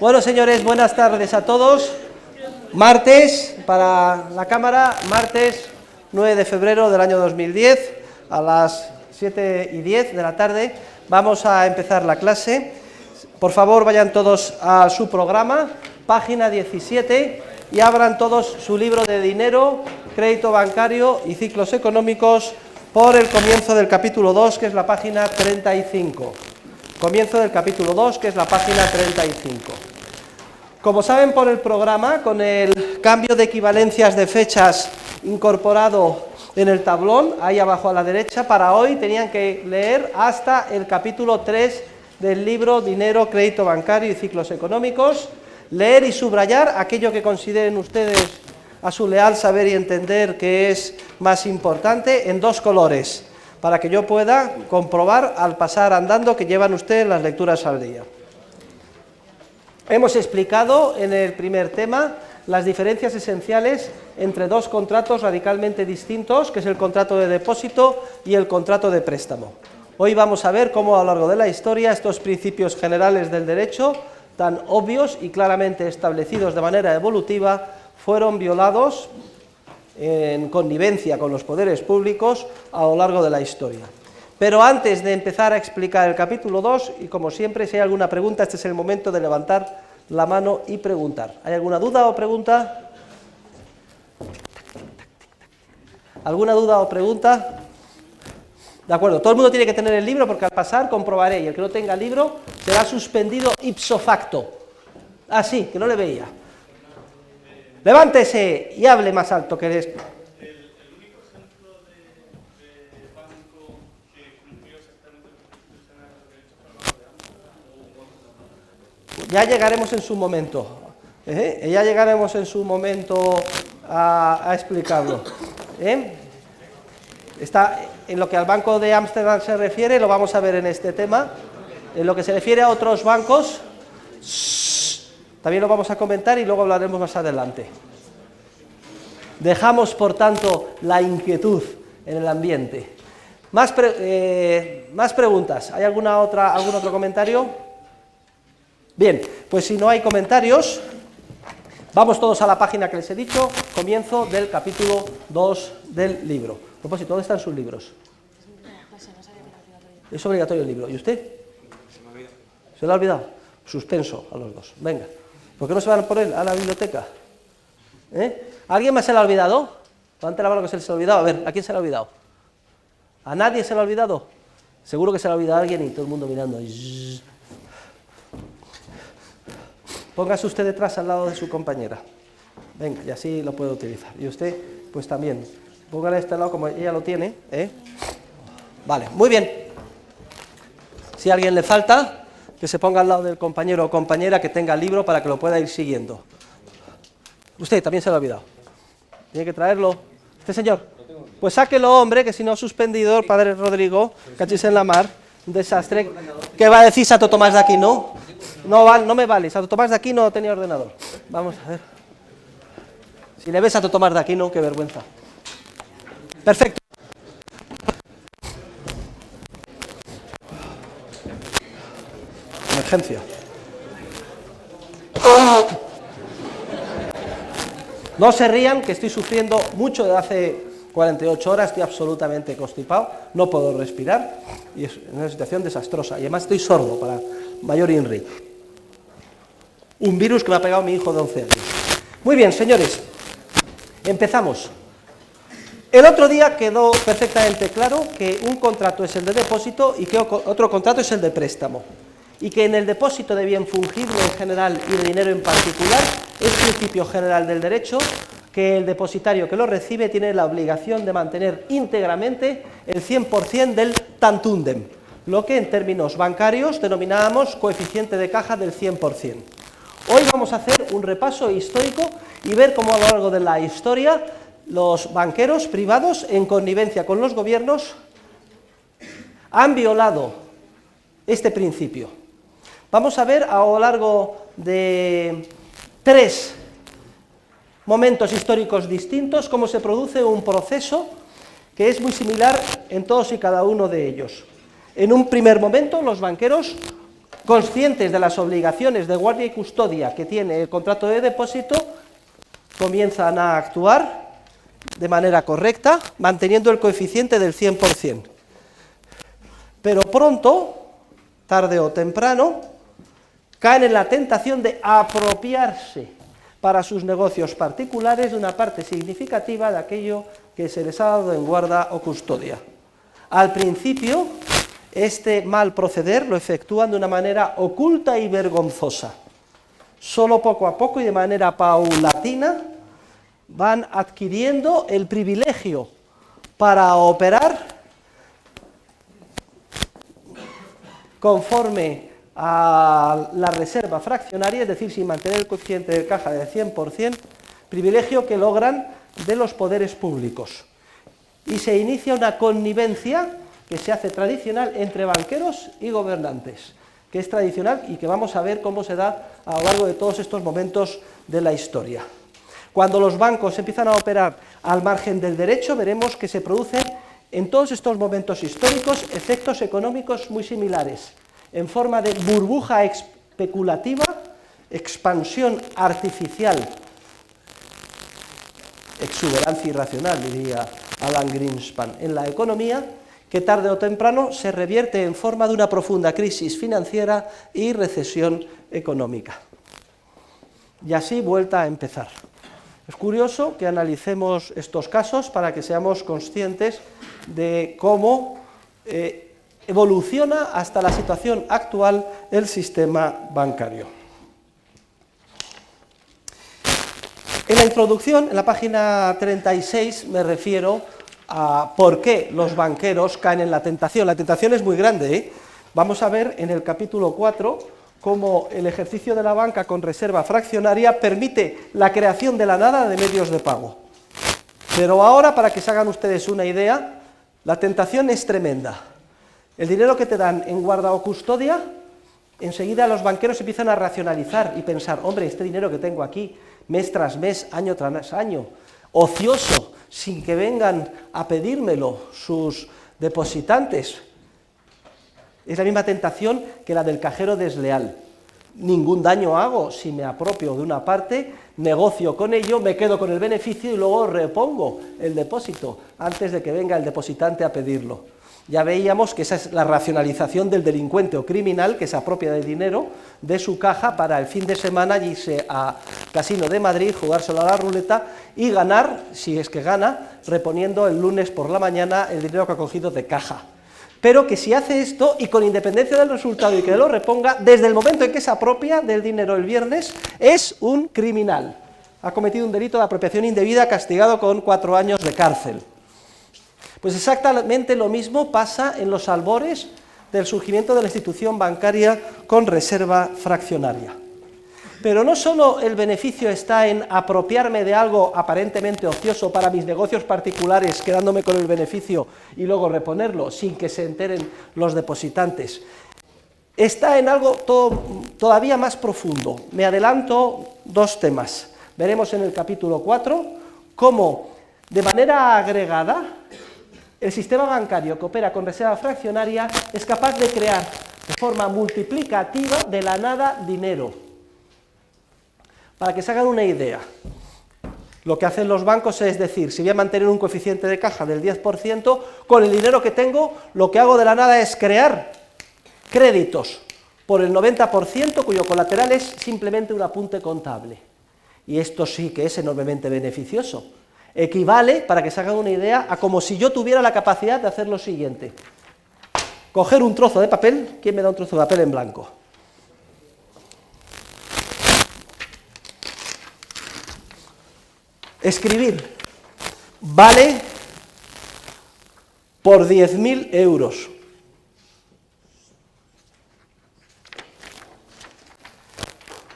Bueno, señores, buenas tardes a todos. Martes, para la cámara, martes 9 de febrero del año 2010, a las 7:10 de la tarde, vamos a empezar la clase. Por favor, vayan todos a su programa, página 17, y abran todos su libro de dinero, crédito bancario y ciclos económicos por el comienzo del capítulo 2, que es la página 35. Comienzo del capítulo 2, que es la página 35. Como saben por el programa, con el cambio de equivalencias de fechas incorporado en el tablón, ahí abajo a la derecha, para hoy tenían que leer hasta el capítulo 3 del libro Dinero, Crédito Bancario y Ciclos Económicos, leer y subrayar aquello que consideren ustedes a su leal saber y entender que es más importante en dos colores, para que yo pueda comprobar al pasar andando que llevan ustedes las lecturas al día. Hemos explicado en el primer tema las diferencias esenciales entre dos contratos radicalmente distintos, que es el contrato de depósito y el contrato de préstamo. Hoy vamos a ver cómo a lo largo de la historia estos principios generales del derecho, tan obvios y claramente establecidos de manera evolutiva, fueron violados en connivencia con los poderes públicos a lo largo de la historia. Pero antes de empezar a explicar el capítulo 2, y como siempre, si hay alguna pregunta, este es el momento de levantar la mano y preguntar. ¿Hay alguna duda o pregunta? ¿Alguna duda o pregunta? De acuerdo, todo el mundo tiene que tener el libro porque al pasar comprobaré, y el que no tenga el libro será suspendido ipso facto. Ah, sí, que no le veía. Levántese y hable más alto que eres. El único ejemplo de banco que cumplió exactamente los principios generales del derecho fue el Banco de Amsterdam. Ya llegaremos en su momento. Ya llegaremos en su momento a explicarlo. Está, en lo que al Banco de Ámsterdam se refiere, lo vamos a ver en este tema. En lo que se refiere a otros bancos, también lo vamos a comentar y luego hablaremos más adelante. Dejamos, por tanto, la inquietud en el ambiente. Más preguntas. ¿Hay algún otro comentario? Bien, pues si no hay comentarios, vamos todos a la página que les he dicho, comienzo del capítulo 2 del libro. A propósito, ¿dónde están sus libros? Es obligatorio el libro. ¿Y usted? ¿Se lo ha olvidado? Suspenso a los dos. Venga. ¿Por qué no se van por él a la biblioteca? ¿Alguien más se lo ha olvidado? Levante la mano que se les ha olvidado. A ver, ¿a quién se lo ha olvidado? ¿A nadie se lo ha olvidado? Seguro que se lo ha olvidado a alguien y todo el mundo mirando. Póngase usted detrás al lado de su compañera. Venga, y así lo puede utilizar. Y usted, pues también. Póngale a este lado como ella lo tiene. Vale, muy bien. Si a alguien le falta, que se ponga al lado del compañero o compañera que tenga el libro para que lo pueda ir siguiendo. Usted también se lo ha olvidado. Tiene que traerlo. ¿Este señor? Pues sáquelo, hombre, que si no suspendido, el padre Rodrigo, cachis en la mar, un desastre. ¿Qué va a decir Santo Tomás de Aquino? No me vale, Santo Tomás de Aquino no tenía ordenador. Vamos a ver. Si le ves a Santo Tomás de Aquino, qué vergüenza. Perfecto. Emergencia. No se rían, que estoy sufriendo mucho desde hace 48 horas, estoy absolutamente constipado, no puedo respirar, y es una situación desastrosa, y además estoy sordo para mayor INRI. Un virus que me ha pegado mi hijo de 11 años. Muy bien, señores, empezamos. El otro día quedó perfectamente claro que un contrato es el de depósito y que otro contrato es el de préstamo, y que en el depósito de bien fungible en general y de dinero en particular es principio general del derecho que el depositario que lo recibe tiene la obligación de mantener íntegramente el 100% del tantundem, lo que en términos bancarios denominábamos coeficiente de caja del 100%. Hoy vamos a hacer un repaso histórico y ver cómo a lo largo de la historia los banqueros privados, en connivencia con los gobiernos, han violado este principio. Vamos a ver a lo largo de 3 momentos históricos distintos cómo se produce un proceso que es muy similar en todos y cada uno de ellos. En un primer momento, los banqueros conscientes de las obligaciones de guardia y custodia que tiene el contrato de depósito, comienzan a actuar de manera correcta, manteniendo el coeficiente del 100%. Pero pronto, tarde o temprano, caen en la tentación de apropiarse para sus negocios particulares de una parte significativa de aquello que se les ha dado en guarda o custodia. Al principio, este mal proceder lo efectúan de una manera oculta y vergonzosa. Solo poco a poco y de manera paulatina van adquiriendo el privilegio para operar conforme a la reserva fraccionaria, es decir, sin mantener el coeficiente de caja del 100%, privilegio que logran de los poderes públicos. Y se inicia una connivencia que se hace tradicional entre banqueros y gobernantes, que es tradicional y que vamos a ver cómo se da a lo largo de todos estos momentos de la historia. Cuando los bancos empiezan a operar al margen del derecho, veremos que se producen en todos estos momentos históricos efectos económicos muy similares, en forma de burbuja especulativa, expansión artificial, exuberancia irracional, diría Alan Greenspan, en la economía, que tarde o temprano se revierte en forma de una profunda crisis financiera y recesión económica. Y así vuelta a empezar. Es curioso que analicemos estos casos para que seamos conscientes de cómo evoluciona hasta la situación actual el sistema bancario. En la introducción, en la página 36, me refiero a por qué los banqueros caen en la tentación. La tentación es muy grande, ¿eh? Vamos a ver en el capítulo 4 cómo el ejercicio de la banca con reserva fraccionaria permite la creación de la nada de medios de pago. Pero ahora, para que se hagan ustedes una idea, la tentación es tremenda. El dinero que te dan en guarda o custodia, enseguida los banqueros empiezan a racionalizar y pensar, hombre, este dinero que tengo aquí, mes tras mes, año tras año, ocioso, sin que vengan a pedírmelo sus depositantes. Es la misma tentación que la del cajero desleal. Ningún daño hago si me apropio de una parte, negocio con ello, me quedo con el beneficio y luego repongo el depósito antes de que venga el depositante a pedirlo. Ya veíamos que esa es la racionalización del delincuente o criminal que se apropia del dinero de su caja para el fin de semana irse a Casino de Madrid, jugárselo a la ruleta y ganar, si es que gana, reponiendo el lunes por la mañana el dinero que ha cogido de caja. Pero que si hace esto, y con independencia del resultado y que lo reponga, desde el momento en que se apropia del dinero el viernes, es un criminal. Ha cometido un delito de apropiación indebida castigado con 4 años de cárcel. Pues exactamente lo mismo pasa en los albores del surgimiento de la institución bancaria con reserva fraccionaria. Pero no solo el beneficio está en apropiarme de algo aparentemente ocioso para mis negocios particulares, quedándome con el beneficio y luego reponerlo sin que se enteren los depositantes. Está en algo todavía más profundo. Me adelanto 2 temas. Veremos en el capítulo 4 cómo, de manera agregada, el sistema bancario que opera con reserva fraccionaria es capaz de crear de forma multiplicativa de la nada dinero. Para que se hagan una idea, lo que hacen los bancos es decir, si voy a mantener un coeficiente de caja del 10%, con el dinero que tengo, lo que hago de la nada es crear créditos por el 90%, cuyo colateral es simplemente un apunte contable. Y esto sí que es enormemente beneficioso. Equivale, para que se hagan una idea, a como si yo tuviera la capacidad de hacer lo siguiente. Coger un trozo de papel, ¿quién me da un trozo de papel en blanco? Escribir, vale por 10.000 euros.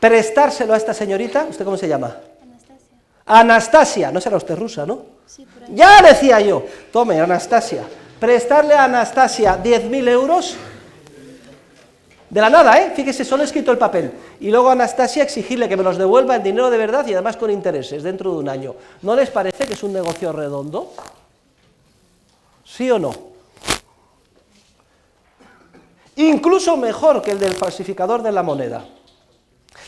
Prestárselo a esta señorita, ¿usted cómo se llama? Anastasia. Anastasia, no será usted rusa, ¿no? Sí, por ahí. Ya decía yo, tome, Anastasia, prestarle a Anastasia 10.000 euros, de la nada, fíjese, solo he escrito el papel, y luego a Anastasia exigirle que me los devuelva en dinero de verdad y además con intereses dentro de un año. ¿No les parece que es un negocio redondo? ¿Sí o no? incluso mejor que el del falsificador de la moneda.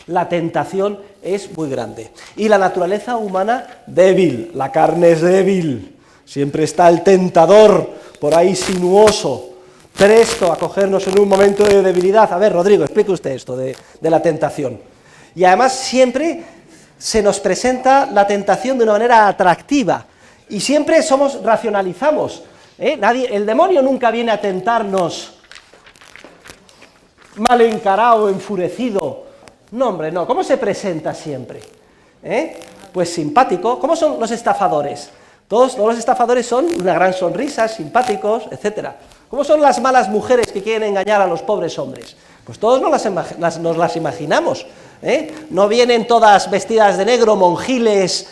La tentación es muy grande. Y la naturaleza humana débil, la carne es débil. Siempre está el tentador por ahí sinuoso, presto a cogernos en un momento de debilidad. A ver, Rodrigo, explique usted esto de la tentación. Y además siempre se nos presenta la tentación de una manera atractiva. Y siempre racionalizamos. El demonio nunca viene a tentarnos mal encarado, enfurecido. No, hombre, no. ¿Cómo se presenta siempre? Pues simpático. ¿Cómo son los estafadores? Todos los estafadores son una gran sonrisa, simpáticos, etc. ¿Cómo son las malas mujeres que quieren engañar a los pobres hombres? Pues todos nos las imaginamos. No vienen todas vestidas de negro, monjiles,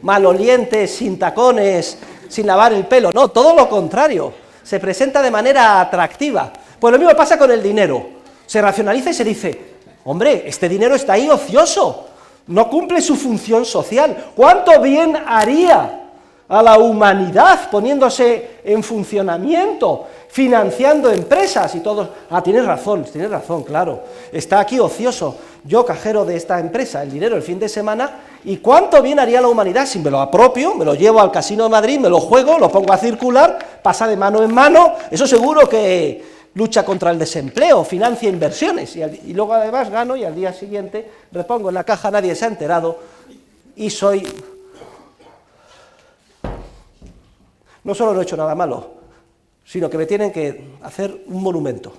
malolientes, sin tacones, sin lavar el pelo. No, todo lo contrario. Se presenta de manera atractiva. Pues lo mismo pasa con el dinero. Se racionaliza y se dice: hombre, este dinero está ahí ocioso, no cumple su función social. ¿Cuánto bien haría a la humanidad poniéndose en funcionamiento, financiando empresas y todo? Ah, tienes razón, claro. Está aquí ocioso. Yo, cajero de esta empresa, el dinero el fin de semana, ¿y cuánto bien haría a la humanidad si me lo apropio, me lo llevo al Casino de Madrid, me lo juego, lo pongo a circular, pasa de mano en mano? Eso seguro que lucha contra el desempleo, financia inversiones, y luego además gano y al día siguiente repongo en la caja, nadie se ha enterado, y no solo no he hecho nada malo, sino que me tienen que hacer un monumento.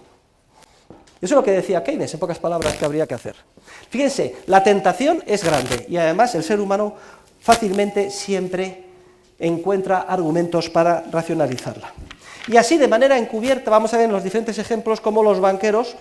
Eso es lo que decía Keynes, en pocas palabras, que habría que hacer. Fíjense, la tentación es grande, y además el ser humano fácilmente siempre encuentra argumentos para racionalizarla. Y así, de manera encubierta, vamos a ver en los diferentes ejemplos cómo los banqueros,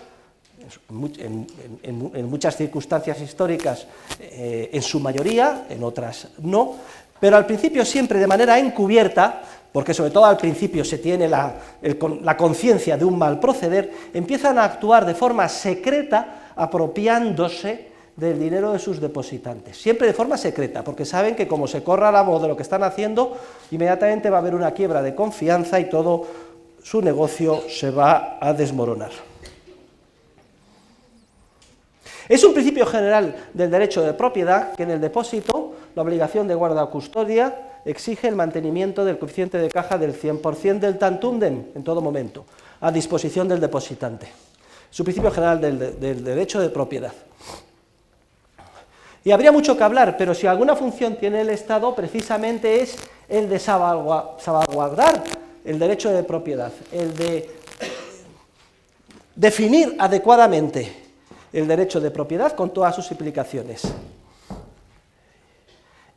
en muchas circunstancias históricas, en su mayoría, en otras no, pero al principio siempre de manera encubierta, porque sobre todo al principio se tiene la conciencia de un mal proceder, empiezan a actuar de forma secreta, apropiándose del dinero de sus depositantes, siempre de forma secreta, porque saben que como se corra la voz de lo que están haciendo, inmediatamente va a haber una quiebra de confianza y todo su negocio se va a desmoronar. Es un principio general del derecho de propiedad que en el depósito la obligación de guarda o custodia exige el mantenimiento del coeficiente de caja del 100% del tantundem en todo momento, a disposición del depositante. Es un principio general del derecho de propiedad. Y habría mucho que hablar, pero si alguna función tiene el Estado, precisamente es el de salvaguardar el derecho de propiedad, el de definir adecuadamente el derecho de propiedad con todas sus implicaciones,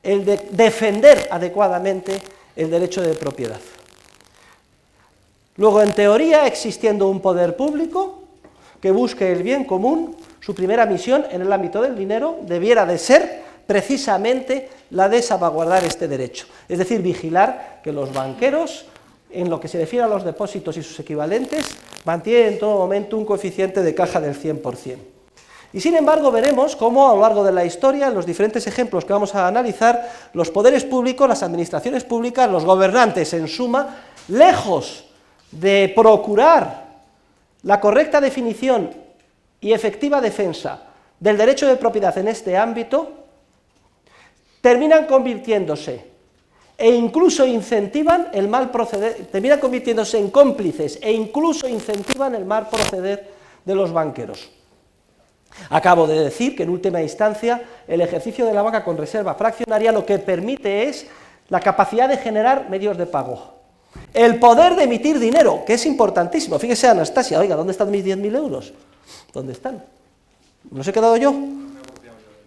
el de defender adecuadamente el derecho de propiedad. Luego, en teoría, existiendo un poder público que busque el bien común, su primera misión en el ámbito del dinero debiera de ser precisamente la de salvaguardar este derecho, es decir, vigilar que los banqueros, en lo que se refiere a los depósitos y sus equivalentes, mantienen en todo momento un coeficiente de caja del 100%. Y sin embargo veremos cómo a lo largo de la historia, en los diferentes ejemplos que vamos a analizar, los poderes públicos, las administraciones públicas, los gobernantes en suma, lejos de procurar la correcta definición y efectiva defensa del derecho de propiedad en este ámbito, terminan convirtiéndose e incluso incentivan el mal proceder, terminan convirtiéndose en cómplices e incluso incentivan el mal proceder de los banqueros. Acabo de decir que en última instancia el ejercicio de la banca con reserva fraccionaria lo que permite es la capacidad de generar medios de pago, el poder de emitir dinero, que es importantísimo. Fíjese, Anastasia, oiga, ¿dónde están mis 10.000 euros? ¿Dónde están? ¿Me los he quedado yo?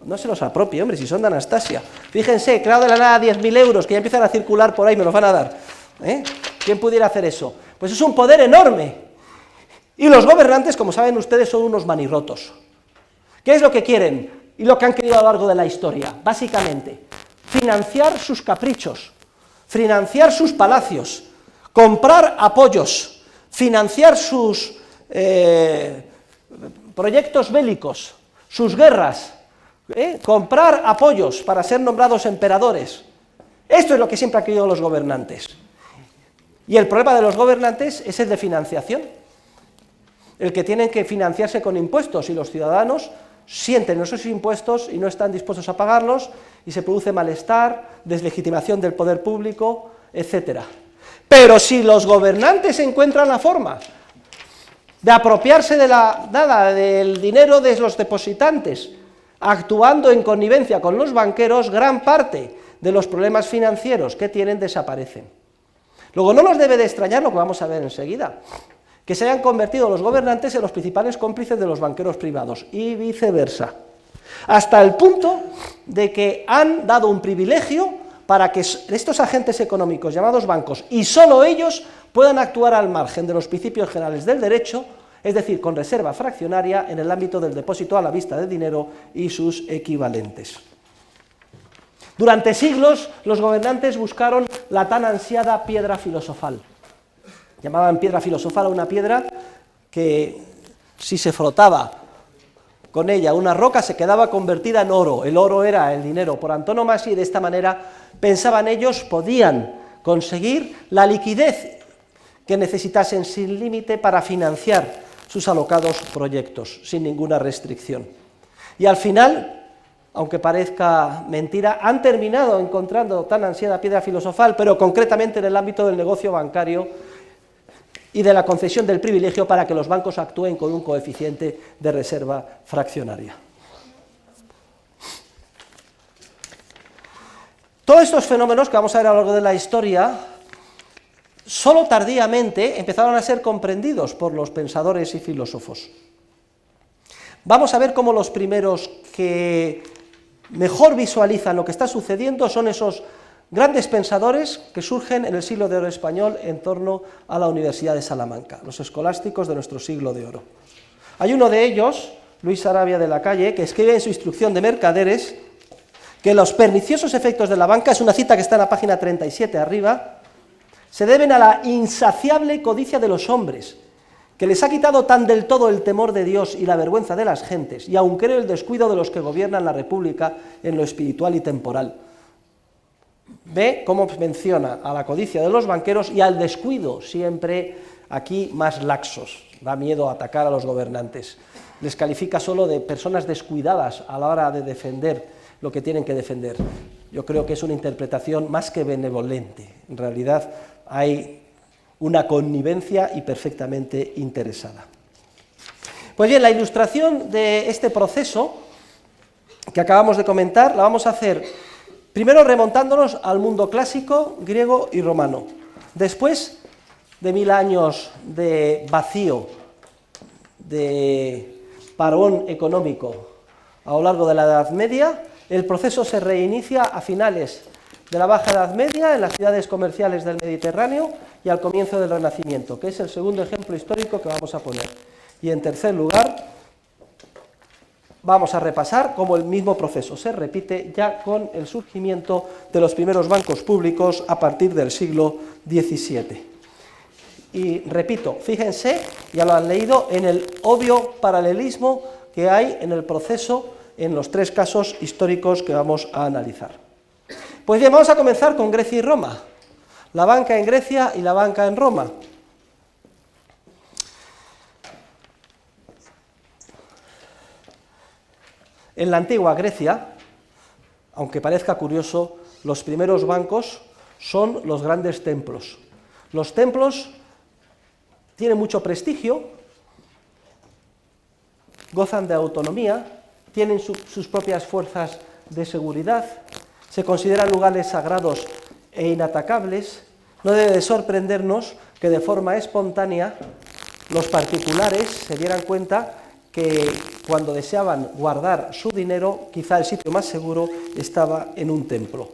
No se los apropie, hombre, si son de Anastasia. Fíjense, claro, de la nada 10.000 euros que ya empiezan a circular por ahí, me los van a dar. ¿Quién pudiera hacer eso? Pues es un poder enorme. Y los gobernantes, como saben ustedes, son unos manirrotos. ¿Qué es lo que quieren y lo que han querido a lo largo de la historia? Básicamente, financiar sus caprichos, financiar sus palacios, comprar apoyos, financiar sus proyectos bélicos, sus guerras, comprar apoyos para ser nombrados emperadores. Esto es lo que siempre han querido los gobernantes. Y el problema de los gobernantes es el de financiación. el que tienen que financiarse con impuestos, y los ciudadanos sienten esos impuestos y no están dispuestos a pagarlos, y se produce malestar, deslegitimación del poder público, etc. Pero si los gobernantes encuentran la forma de apropiarse del dinero de los depositantes, actuando en connivencia con los banqueros, gran parte de los problemas financieros que tienen desaparecen. Luego, no nos debe de extrañar lo que vamos a ver enseguida, que se hayan convertido los gobernantes en los principales cómplices de los banqueros privados, y viceversa, hasta el punto de que han dado un privilegio para que estos agentes económicos llamados bancos, y solo ellos, puedan actuar al margen de los principios generales del derecho, es decir, con reserva fraccionaria en el ámbito del depósito a la vista de dinero y sus equivalentes. Durante siglos, los gobernantes buscaron la tan ansiada piedra filosofal. Llamaban piedra filosofal a una piedra que, si se frotaba con ella una roca, se quedaba convertida en oro. El oro era el dinero por antonomasia, y de esta manera, pensaban ellos, podían conseguir la liquidez que necesitasen sin límite para financiar sus alocados proyectos, sin ninguna restricción. Y al final, aunque parezca mentira, han terminado encontrando tan ansiada piedra filosofal, pero concretamente en el ámbito del negocio bancario y de la concesión del privilegio para que los bancos actúen con un coeficiente de reserva fraccionaria. Todos estos fenómenos que vamos a ver a lo largo de la historia, solo tardíamente empezaron a ser comprendidos por los pensadores y filósofos. Vamos a ver cómo los primeros que mejor visualizan lo que está sucediendo son esos grandes pensadores que surgen en el siglo de oro español en torno a la Universidad de Salamanca, los escolásticos de nuestro siglo de oro. Hay uno de ellos, Luis Sarabia de la Calle, que escribe en su Instrucción de Mercaderes que los perniciosos efectos de la banca, es una cita que está en la página 37 arriba, se deben a la insaciable codicia de los hombres, que les ha quitado tan del todo el temor de Dios y la vergüenza de las gentes, y aun creo el descuido de los que gobiernan la República en lo espiritual y temporal. Ve cómo menciona a la codicia de los banqueros y al descuido, siempre aquí más laxos. Da miedo atacar a los gobernantes. Les califica solo de personas descuidadas a la hora de defender lo que tienen que defender. Yo creo que es una interpretación más que benevolente. En realidad hay una connivencia y perfectamente interesada. Pues bien, la ilustración de este proceso que acabamos de comentar la vamos a hacer primero remontándonos al mundo clásico, griego y romano. Después de 1000 años de vacío, de parón económico a lo largo de la Edad Media, el proceso se reinicia a finales de la Baja Edad Media en las ciudades comerciales del Mediterráneo y al comienzo del Renacimiento, que es el segundo ejemplo histórico que vamos a poner. Y en tercer lugar, vamos a repasar cómo el mismo proceso se repite ya con el surgimiento de los primeros bancos públicos a partir del siglo XVII. Y repito, fíjense, ya lo han leído, en el obvio paralelismo que hay en el proceso en los tres casos históricos que vamos a analizar. Pues bien, vamos a comenzar con Grecia y Roma, la banca en Grecia y la banca en Roma. En la antigua Grecia, aunque parezca curioso, los primeros bancos son los grandes templos. Los templos tienen mucho prestigio, gozan de autonomía, tienen sus propias fuerzas de seguridad, se consideran lugares sagrados e inatacables. No debe de sorprendernos que de forma espontánea los particulares se dieran cuenta que cuando deseaban guardar su dinero, quizá el sitio más seguro estaba en un templo.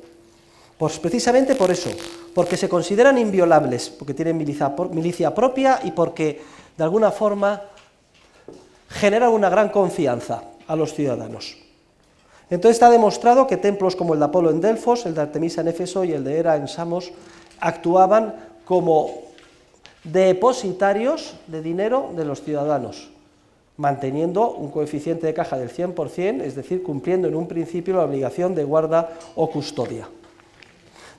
Pues precisamente por eso, porque se consideran inviolables, porque tienen milicia propia y porque de alguna forma generan una gran confianza a los ciudadanos. Entonces está demostrado que templos como el de Apolo en Delfos, el de Artemisa en Éfeso y el de Hera en Samos actuaban como depositarios de dinero de los ciudadanos, manteniendo un coeficiente de caja del 100%, es decir, cumpliendo en un principio la obligación de guarda o custodia.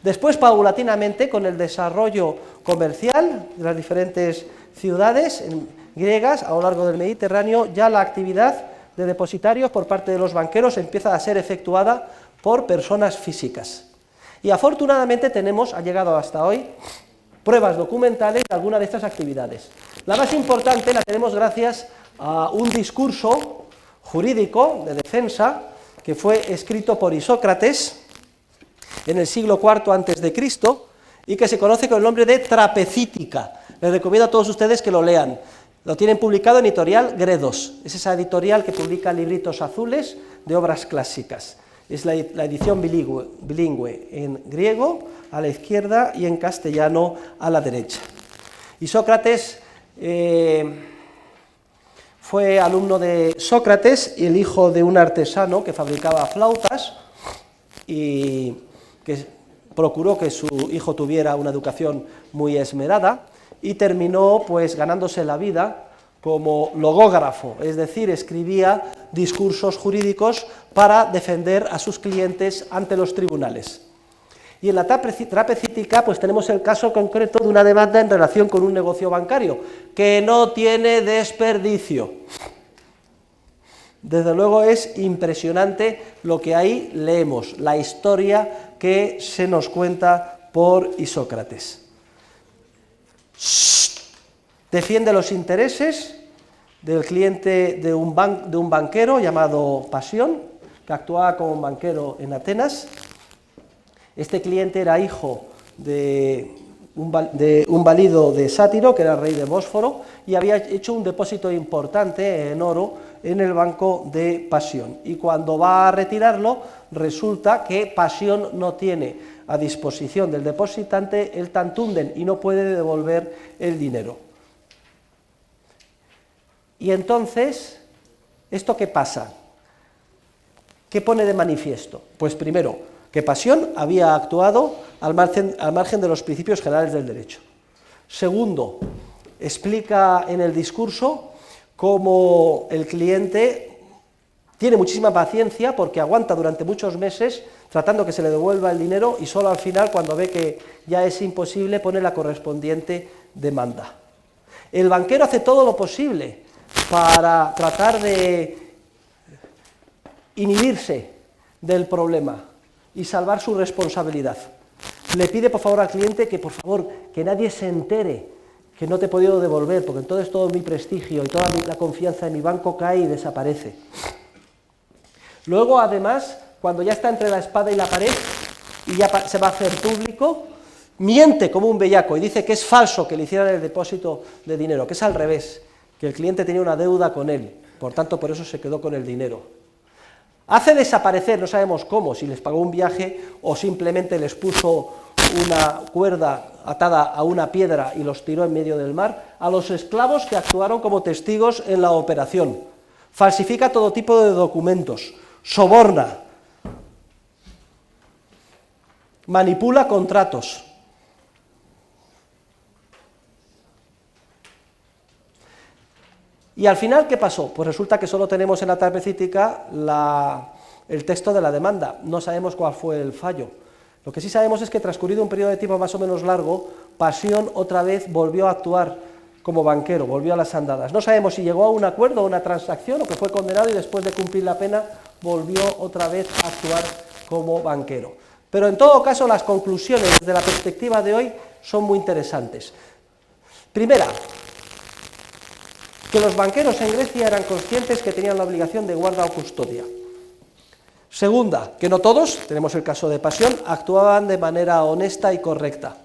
Después, paulatinamente, con el desarrollo comercial de las diferentes ciudades, griegas a lo largo del Mediterráneo, ya la actividad de depositarios por parte de los banqueros empieza a ser efectuada por personas físicas. Y afortunadamente ha llegado hasta hoy, pruebas documentales de alguna de estas actividades. La más importante la tenemos gracias a un discurso jurídico de defensa que fue escrito por Isócrates en el siglo IV a.C. y que se conoce con el nombre de Trapecítica. Les recomiendo a todos ustedes que lo lean. Lo tienen publicado en editorial Gredos. Es esa editorial que publica libritos azules de obras clásicas. Es la edición bilingüe en griego a la izquierda y en castellano a la derecha. Isócrates fue alumno de Sócrates y el hijo de un artesano que fabricaba flautas y que procuró que su hijo tuviera una educación muy esmerada y terminó pues ganándose la vida como logógrafo, es decir, escribía discursos jurídicos para defender a sus clientes ante los tribunales. Y en la Trapecítica pues tenemos el caso concreto de una demanda en relación con un negocio bancario, que no tiene desperdicio. Desde luego es impresionante lo que ahí leemos, la historia que se nos cuenta por Isócrates. Defiende los intereses del cliente de un banquero llamado Pasión, que actuaba como banquero en Atenas. Este cliente era hijo de un valido de Sátiro, que era rey de Bósforo, y había hecho un depósito importante en oro en el banco de Pasión. Y cuando va a retirarlo, resulta que Pasión no tiene a disposición del depositante el tantunden y no puede devolver el dinero. Y entonces, ¿esto qué pasa? ¿Qué pone de manifiesto? Pues primero, que Pasión había actuado al margen de los principios generales del derecho. Segundo, explica en el discurso cómo el cliente tiene muchísima paciencia porque aguanta durante muchos meses tratando que se le devuelva el dinero y solo al final, cuando ve que ya es imposible, pone la correspondiente demanda. El banquero hace todo lo posible para tratar de inhibirse del problema y salvar su responsabilidad. Le pide por favor al cliente que por favor que nadie se entere que no te he podido devolver, porque entonces todo mi prestigio y toda la confianza en mi banco cae y desaparece. Luego, además, cuando ya está entre la espada y la pared y ya se va a hacer público, miente como un bellaco y dice que es falso que le hicieran el depósito de dinero, que es al revés, que el cliente tenía una deuda con él, por tanto por eso se quedó con el dinero. Hace desaparecer, no sabemos cómo, si les pagó un viaje o simplemente les puso una cuerda atada a una piedra y los tiró en medio del mar, a los esclavos que actuaron como testigos en la operación. Falsifica todo tipo de documentos, soborna, manipula contratos. Y al final, ¿qué pasó? Pues resulta que solo tenemos en la Trapecítica el texto de la demanda, no sabemos cuál fue el fallo. Lo que sí sabemos es que transcurrido un periodo de tiempo más o menos largo, Pasión otra vez volvió a actuar como banquero, volvió a las andadas. No sabemos si llegó a un acuerdo o una transacción o que fue condenado y después de cumplir la pena volvió otra vez a actuar como banquero. Pero en todo caso las conclusiones desde la perspectiva de hoy son muy interesantes. Primera, que los banqueros en Grecia eran conscientes que tenían la obligación de guarda o custodia. Segunda, que no todos, tenemos el caso de Pasión, actuaban de manera honesta y correcta,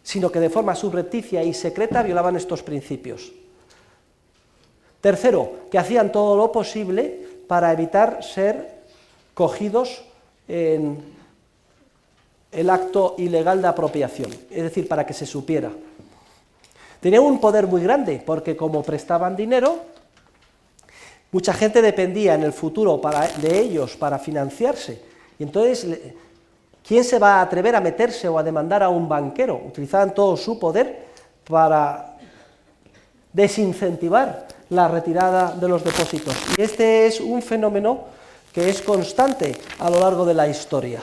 sino que de forma subrepticia y secreta violaban estos principios. Tercero, que hacían todo lo posible para evitar ser cogidos en el acto ilegal de apropiación, es decir, para que se supiera. Tenían un poder muy grande, porque como prestaban dinero, mucha gente dependía en el futuro de ellos para financiarse. Y entonces, ¿quién se va a atrever a meterse o a demandar a un banquero? Utilizaban todo su poder para desincentivar la retirada de los depósitos. Y este es un fenómeno que es constante a lo largo de la historia.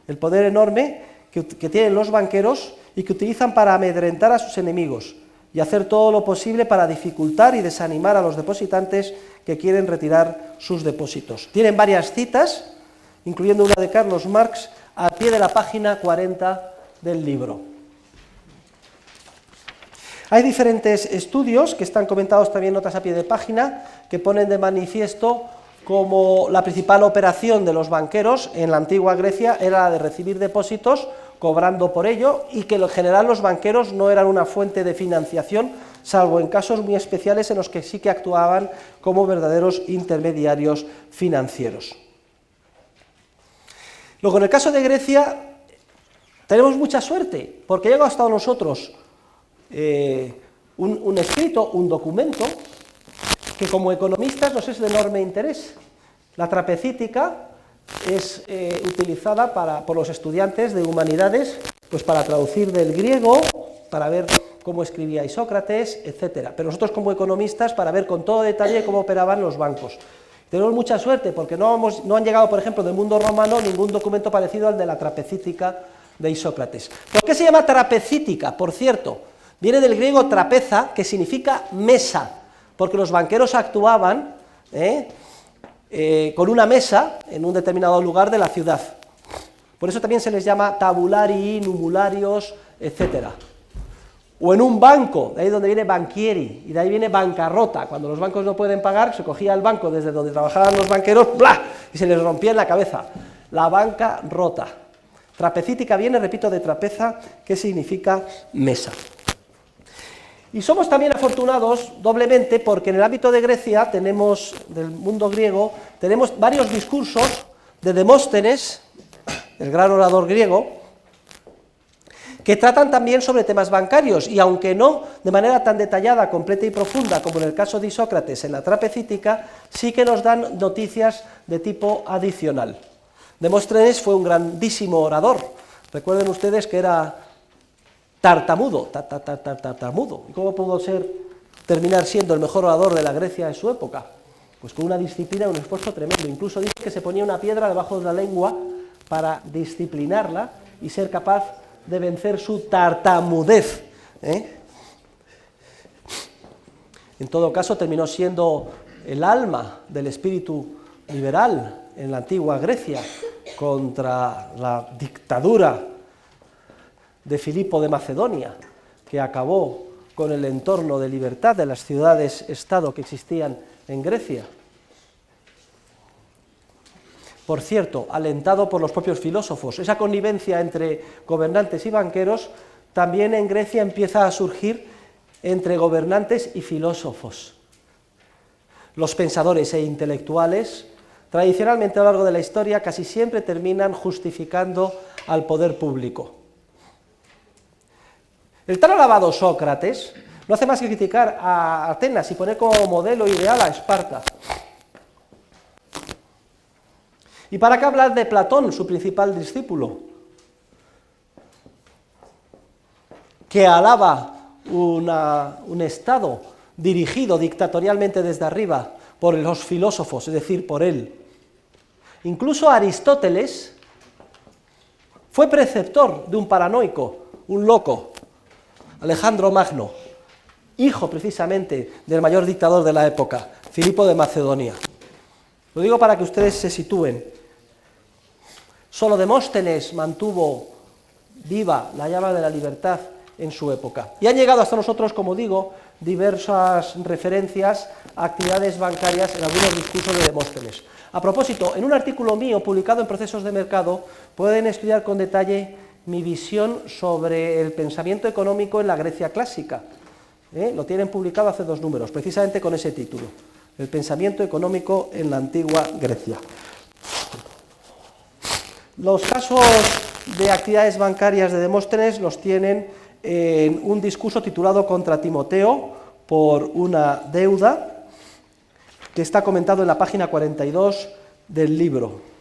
El poder enorme que tienen los banqueros y que utilizan para amedrentar a sus enemigos y hacer todo lo posible para dificultar y desanimar a los depositantes que quieren retirar sus depósitos. Tienen varias citas, incluyendo una de Carlos Marx, al pie de la página 40 del libro. Hay diferentes estudios que están comentados también notas a pie de página, que ponen de manifiesto como la principal operación de los banqueros en la antigua Grecia era la de recibir depósitos cobrando por ello, y que en general los banqueros no eran una fuente de financiación, salvo en casos muy especiales en los que sí que actuaban como verdaderos intermediarios financieros. Luego, en el caso de Grecia, tenemos mucha suerte, porque ha llegado hasta nosotros un escrito, un documento, que como economistas nos es de enorme interés. La trapecítica es utilizada por los estudiantes de humanidades, pues para traducir del griego, para ver cómo escribía Isócrates, etc. Pero nosotros como economistas, para ver con todo detalle cómo operaban los bancos. Tenemos mucha suerte, porque no han llegado, por ejemplo, del mundo romano ningún documento parecido al de la trapecítica de Isócrates. ¿Por qué se llama trapecítica? Por cierto, viene del griego trapeza, que significa mesa, porque los banqueros actuaban con una mesa en un determinado lugar de la ciudad. Por eso también se les llama tabulari, numularios, etc. O en un banco, de ahí donde viene banchieri, y de ahí viene bancarrota. Cuando los bancos no pueden pagar, se cogía el banco desde donde trabajaban los banqueros, ¡bla!, y se les rompía en la cabeza. La banca rota. Trapecítica viene, repito, de trapeza, que significa mesa. Y somos también afortunados doblemente porque en el ámbito de Grecia, del mundo griego, tenemos varios discursos de Demóstenes, el gran orador griego, que tratan también sobre temas bancarios, y aunque no de manera tan detallada, completa y profunda como en el caso de Isócrates en la trapecítica, sí que nos dan noticias de tipo adicional. Demóstenes fue un grandísimo orador. Recuerden ustedes que era tartamudo, tartamudo. ¿Y cómo pudo terminar siendo el mejor orador de la Grecia de su época? Pues con una disciplina y un esfuerzo tremendo. Incluso dice que se ponía una piedra debajo de la lengua para disciplinarla y ser capaz de vencer su tartamudez. En todo caso, terminó siendo el alma del espíritu liberal en la antigua Grecia contra la dictadura de Filipo de Macedonia, que acabó con el entorno de libertad de las ciudades-estado que existían en Grecia. Por cierto, alentado por los propios filósofos, esa connivencia entre gobernantes y banqueros también en Grecia empieza a surgir entre gobernantes y filósofos. Los pensadores e intelectuales, tradicionalmente a lo largo de la historia, casi siempre terminan justificando al poder público. El tan alabado Sócrates no hace más que criticar a Atenas y poner como modelo ideal a Esparta. ¿Y para qué hablar de Platón, su principal discípulo? Que alaba un Estado dirigido dictatorialmente desde arriba por los filósofos, es decir, por él. Incluso Aristóteles fue preceptor de un paranoico, un loco, Alejandro Magno, hijo precisamente del mayor dictador de la época, Filipo de Macedonia. Lo digo para que ustedes se sitúen. Solo Demóstenes mantuvo viva la llama de la libertad en su época. Y han llegado hasta nosotros, como digo, diversas referencias a actividades bancarias en algunos discursos de Demóstenes. A propósito, en un artículo mío publicado en Procesos de Mercado pueden estudiar con detalle mi visión sobre el pensamiento económico en la Grecia clásica. Lo tienen publicado hace 2 números, precisamente con ese título, El pensamiento económico en la antigua Grecia. Los casos de actividades bancarias de Demóstenes los tienen en un discurso titulado Contra Timoteo por una deuda, que está comentado en la página 42 del libro.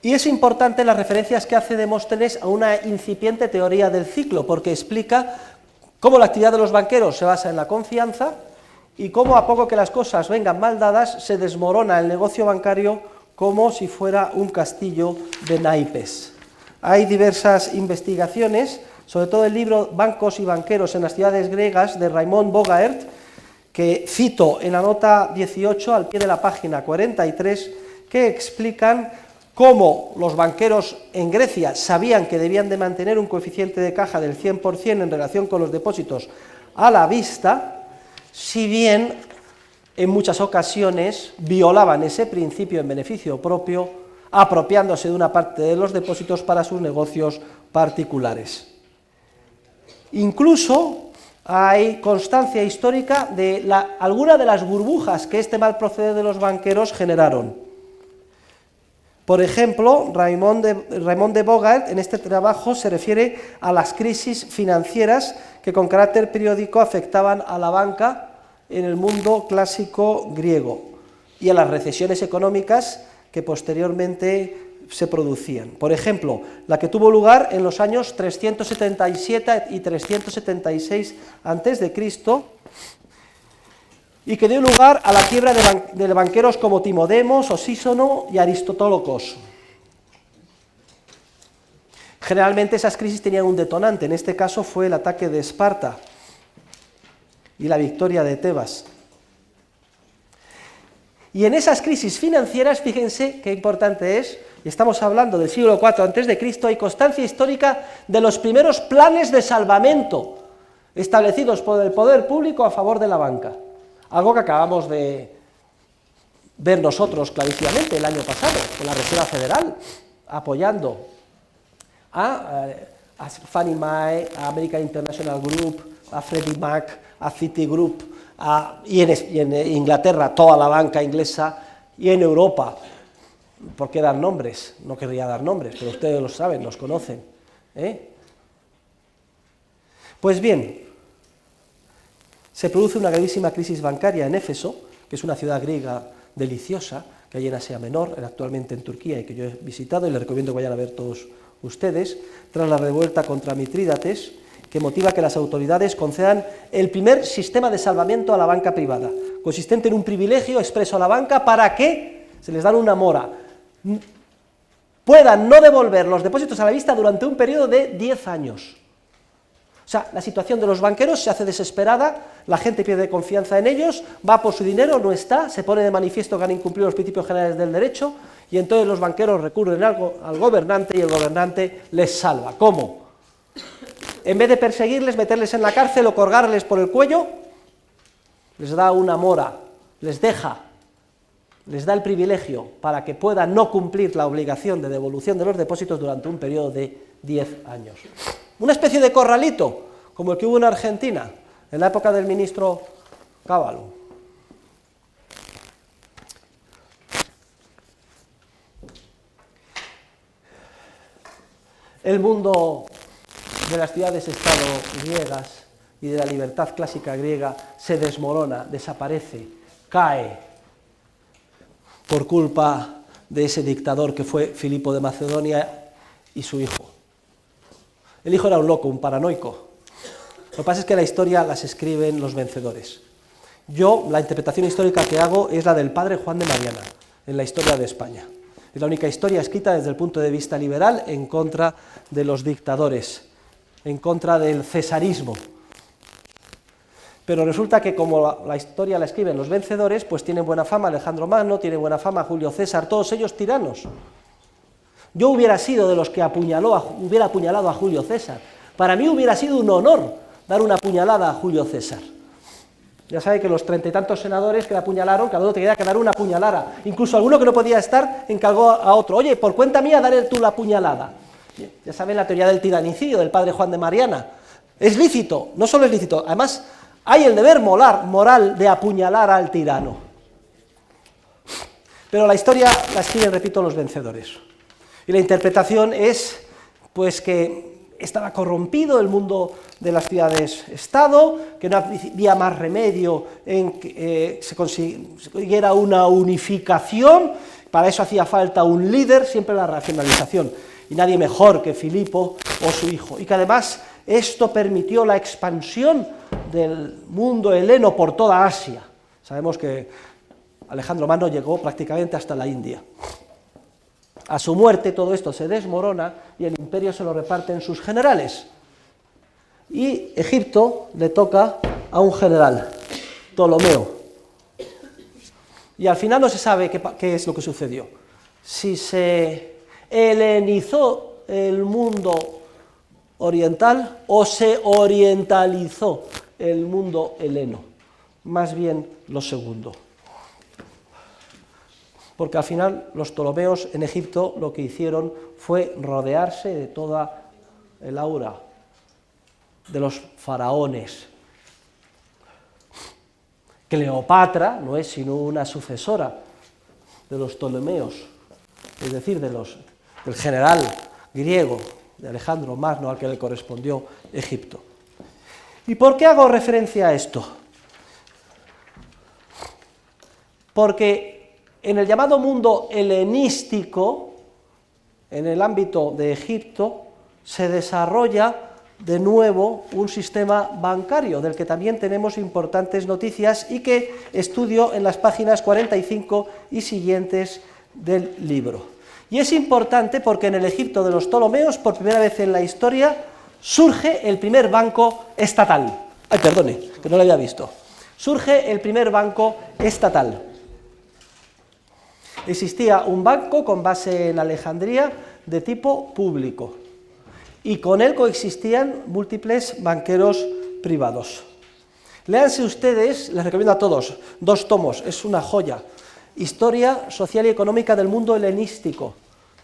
Y es importante las referencias que hace Demóstenes a una incipiente teoría del ciclo, porque explica cómo la actividad de los banqueros se basa en la confianza y cómo, a poco que las cosas vengan mal dadas, se desmorona el negocio bancario como si fuera un castillo de naipes. Hay diversas investigaciones, sobre todo el libro Bancos y banqueros en las ciudades griegas de Raymond Bogaert, que cito en la nota 18 al pie de la página 43, que explican cómo los banqueros en Grecia sabían que debían de mantener un coeficiente de caja del 100% en relación con los depósitos a la vista, si bien en muchas ocasiones violaban ese principio en beneficio propio, apropiándose de una parte de los depósitos para sus negocios particulares. Incluso hay constancia histórica de alguna de las burbujas que este mal proceder de los banqueros generaron. Por ejemplo, Raymond de Bogaert en este trabajo se refiere a las crisis financieras que con carácter periódico afectaban a la banca en el mundo clásico griego y a las recesiones económicas que posteriormente se producían. Por ejemplo, la que tuvo lugar en los años 377 y 376 a.C., y que dio lugar a la quiebra de banqueros como Timodemos, Osísono y Aristotólocos. Generalmente esas crisis tenían un detonante, en este caso fue el ataque de Esparta y la victoria de Tebas. Y en esas crisis financieras, fíjense qué importante es, y estamos hablando del siglo IV a.C., hay constancia histórica de los primeros planes de salvamento establecidos por el poder público a favor de la banca. Algo que acabamos de ver nosotros clarísimamente el año pasado, con la Reserva Federal apoyando a Fannie Mae, a American International Group, a Freddie Mac, a Citigroup, y en Inglaterra toda la banca inglesa, y en Europa, ¿por qué dar nombres? No querría dar nombres, pero ustedes lo saben, los conocen, Pues bien, se produce una gravísima crisis bancaria en Éfeso, que es una ciudad griega deliciosa, que hay en Asia Menor, actualmente en Turquía, y que yo he visitado, y les recomiendo que vayan a ver todos ustedes, tras la revuelta contra Mitrídates, que motiva que las autoridades concedan el primer sistema de salvamiento a la banca privada, consistente en un privilegio expreso a la banca para que, se les dan una mora, puedan no devolver los depósitos a la vista durante un periodo de 10 años. O sea, la situación de los banqueros se hace desesperada, la gente pierde confianza en ellos, va por su dinero, no está, se pone de manifiesto que han incumplido los principios generales del derecho, y entonces los banqueros recurren al gobernante y el gobernante les salva. ¿Cómo? En vez de perseguirles, meterles en la cárcel o colgarles por el cuello, les da una mora, les da el privilegio para que puedan no cumplir la obligación de devolución de los depósitos durante un periodo de 10 años. Una especie de corralito, como el que hubo en Argentina, en la época del ministro Cavallo. El mundo de las ciudades-estado griegas y de la libertad clásica griega se desmorona, desaparece, cae, por culpa de ese dictador que fue Filipo de Macedonia y su hijo. El hijo era un loco, un paranoico. Lo que pasa es que la historia las escriben los vencedores. Yo, la interpretación histórica que hago es la del padre Juan de Mariana, en la historia de España. Es la única historia escrita desde el punto de vista liberal en contra de los dictadores, en contra del cesarismo. Pero resulta que como la historia la escriben los vencedores, pues tienen buena fama Alejandro Magno, tiene buena fama Julio César, todos ellos tiranos. Yo hubiera sido de los que hubiera apuñalado a Julio César. Para mí hubiera sido un honor dar una puñalada a Julio César. Ya sabe que los 30 y tantos senadores que le apuñalaron, cada uno tenía que dar una puñalada. Incluso alguno que no podía estar encargó a otro. Oye, por cuenta mía, daré tú la puñalada. Ya saben la teoría del tiranicidio del padre Juan de Mariana. Es lícito, no solo es lícito, además hay el deber moral de apuñalar al tirano. Pero la historia la escriben, repito, los vencedores. Y la interpretación es, pues, que estaba corrompido el mundo de las ciudades-estado, que no había más remedio en que se consiguiera una unificación, para eso hacía falta un líder, siempre la racionalización, y nadie mejor que Filipo o su hijo, y que además esto permitió la expansión del mundo heleno por toda Asia. Sabemos que Alejandro Magno llegó prácticamente hasta la India. A su muerte todo esto se desmorona y el imperio se lo reparten sus generales. Y Egipto le toca a un general, Ptolomeo. Y al final no se sabe qué es lo que sucedió. Si se helenizó el mundo oriental o se orientalizó el mundo heleno. Más bien lo segundo. Porque al final los ptolomeos en Egipto lo que hicieron fue rodearse de toda el aura de los faraones. Cleopatra no es sino una sucesora de los ptolomeos, es decir, del general griego, de Alejandro Magno, al que le correspondió Egipto. ¿Y por qué hago referencia a esto? Porque en el llamado mundo helenístico, en el ámbito de Egipto, se desarrolla de nuevo un sistema bancario, del que también tenemos importantes noticias y que estudio en las páginas 45 y siguientes del libro. Y es importante porque en el Egipto de los Ptolomeos, por primera vez en la historia, surge el primer banco estatal. Ay, perdone, que no lo había visto. Surge el primer banco estatal. Existía un banco con base en Alejandría de tipo público y con él coexistían múltiples banqueros privados. Léanse ustedes, les recomiendo a todos, 2 tomos, es una joya, Historia Social y Económica del Mundo Helenístico,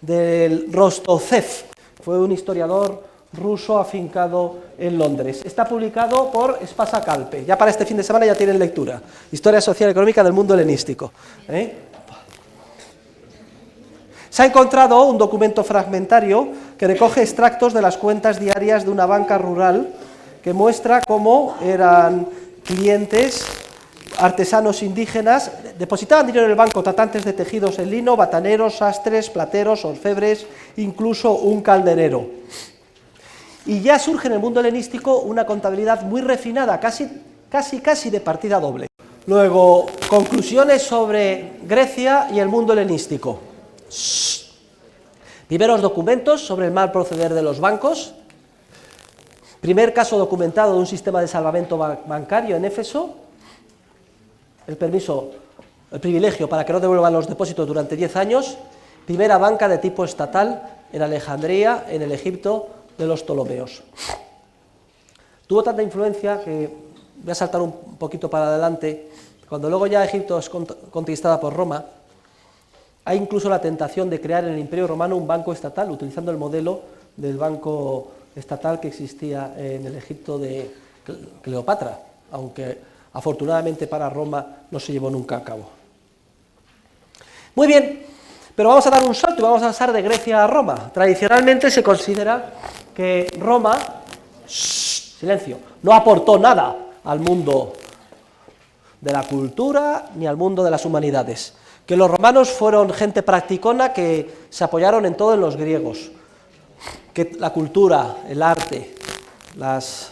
del Rostovtsev, fue un historiador ruso afincado en Londres. Está publicado por Espasa Calpe, ya para este fin de semana ya tienen lectura, Historia Social y Económica del Mundo Helenístico. Se ha encontrado un documento fragmentario que recoge extractos de las cuentas diarias de una banca rural que muestra cómo eran clientes, artesanos indígenas, depositaban dinero en el banco tratantes de tejidos en lino, bataneros, sastres, plateros, orfebres, incluso un calderero. Y ya surge en el mundo helenístico una contabilidad muy refinada, casi de partida doble. Luego, conclusiones sobre Grecia y el mundo helenístico. Primeros documentos sobre el mal proceder de los bancos. Primer caso documentado de un sistema de salvamento bancario en Éfeso. El privilegio para que no devuelvan los depósitos durante 10 años. Primera banca de tipo estatal en Alejandría, en el Egipto de los Ptolomeos. Tuvo tanta influencia que voy a saltar un poquito para adelante. Cuando luego ya Egipto es conquistada por Roma, hay incluso la tentación de crear en el Imperio Romano un banco estatal, utilizando el modelo del banco estatal que existía en el Egipto de Cleopatra, aunque afortunadamente para Roma no se llevó nunca a cabo. Muy bien, pero vamos a dar un salto y vamos a pasar de Grecia a Roma. Tradicionalmente se considera que Roma, silencio, no aportó nada al mundo de la cultura ni al mundo de las humanidades. Que los romanos fueron gente practicona que se apoyaron en todo en los griegos, que la cultura, el arte, las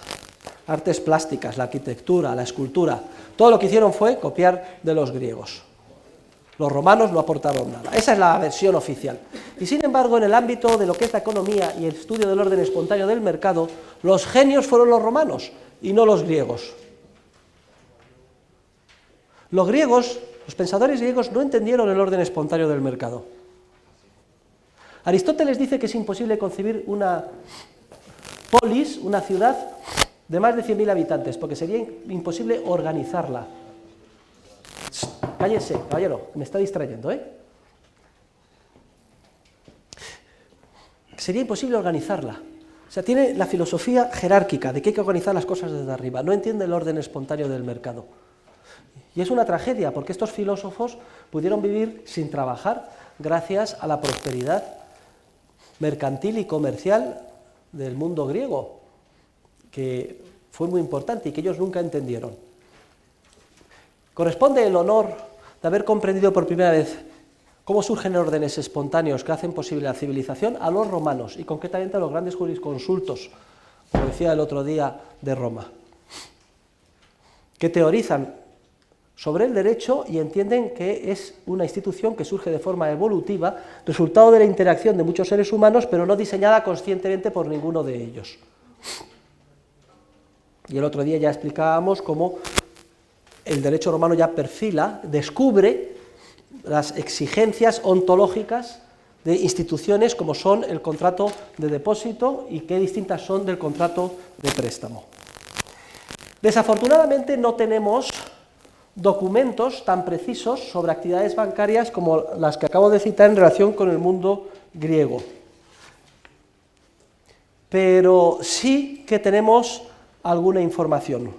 artes plásticas, la arquitectura, la escultura, todo lo que hicieron fue copiar de los griegos. Los romanos no aportaron nada, esa es la versión oficial. Y sin embargo, en el ámbito de lo que es la economía y el estudio del orden espontáneo del mercado, los genios fueron los romanos y no los griegos. Los griegos, los pensadores griegos no entendieron el orden espontáneo del mercado. Aristóteles dice que es imposible concebir una polis, una ciudad, de más de 100.000 habitantes, porque sería imposible organizarla. Cállese, caballero, me está distrayendo, Sería imposible organizarla. O sea, tiene la filosofía jerárquica de que hay que organizar las cosas desde arriba, no entiende el orden espontáneo del mercado. Y es una tragedia, porque estos filósofos pudieron vivir sin trabajar gracias a la prosperidad mercantil y comercial del mundo griego, que fue muy importante y que ellos nunca entendieron. Corresponde el honor de haber comprendido por primera vez cómo surgen órdenes espontáneos que hacen posible la civilización a los romanos, y concretamente a los grandes jurisconsultos, como decía el otro día, de Roma, que teorizan sobre el derecho y entienden que es una institución que surge de forma evolutiva, resultado de la interacción de muchos seres humanos, pero no diseñada conscientemente por ninguno de ellos. Y el otro día ya explicábamos cómo el derecho romano ya perfila, descubre las exigencias ontológicas de instituciones como son el contrato de depósito y qué distintas son del contrato de préstamo. Desafortunadamente no tenemos documentos tan precisos sobre actividades bancarias como las que acabo de citar en relación con el mundo griego. Pero sí que tenemos alguna información.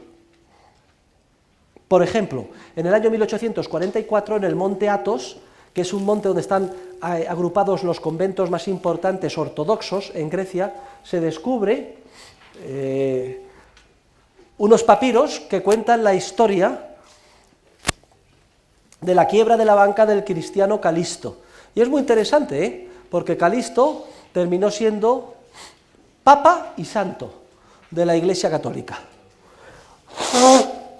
Por ejemplo, en el año 1844, en el monte Athos, que es un monte donde están agrupados los conventos más importantes ortodoxos en Grecia, se descubre unos papiros que cuentan la historia de la quiebra de la banca del cristiano Calisto. Y es muy interesante, porque Calisto terminó siendo papa y santo de la Iglesia Católica.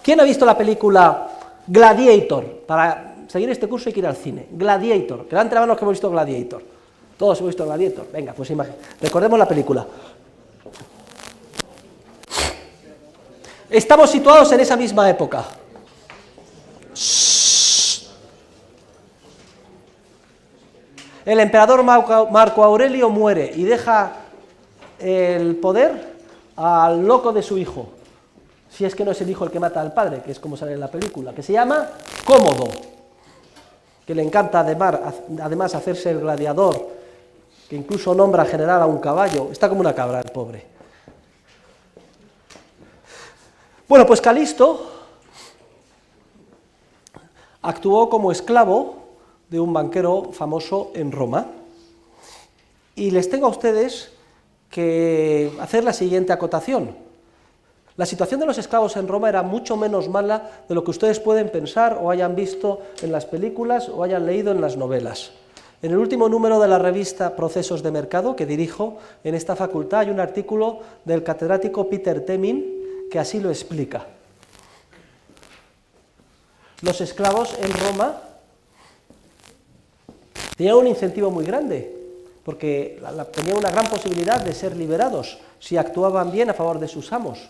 ¿Quién ha visto la película Gladiator? Para seguir este curso hay que ir al cine. Gladiator, que levanten la mano los que hemos visto Gladiator. Todos hemos visto Gladiator. Venga, pues recordemos la película. Estamos situados en esa misma época. El emperador Marco Aurelio muere y deja el poder al loco de su hijo, si es que no es el hijo el que mata al padre, que es como sale en la película, que se llama Cómodo, que le encanta además hacerse el gladiador, que incluso nombra general a un caballo, está como una cabra el pobre. Bueno, pues Calisto actuó como esclavo de un banquero famoso en Roma, y les tengo a ustedes que hacer la siguiente acotación. La situación de los esclavos en Roma era mucho menos mala de lo que ustedes pueden pensar o hayan visto en las películas o hayan leído en las novelas. En el último número de la revista Procesos de Mercado, que dirijo en esta facultad, hay un artículo del catedrático Peter Temin que así lo explica. Los esclavos en Roma tenían un incentivo muy grande, porque tenían una gran posibilidad de ser liberados si actuaban bien a favor de sus amos.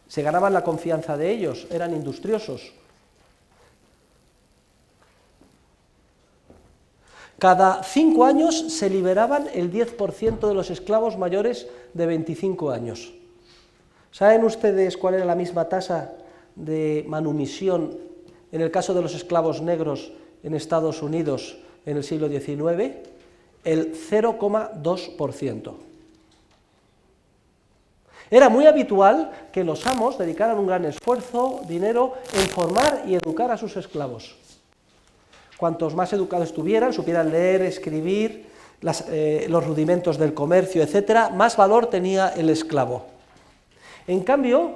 Se ganaban la confianza de ellos, eran industriosos. Cada 5 años se liberaban el 10% de los esclavos mayores de 25 años. ¿Saben ustedes cuál era la misma tasa de manumisión en el caso de los esclavos negros en Estados Unidos en el siglo XIX? El 0,2%. Era muy habitual que los amos dedicaran un gran esfuerzo, dinero, en formar y educar a sus esclavos. Cuantos más educados estuvieran, supieran leer, escribir, los rudimentos del comercio, etc., más valor tenía el esclavo. En cambio,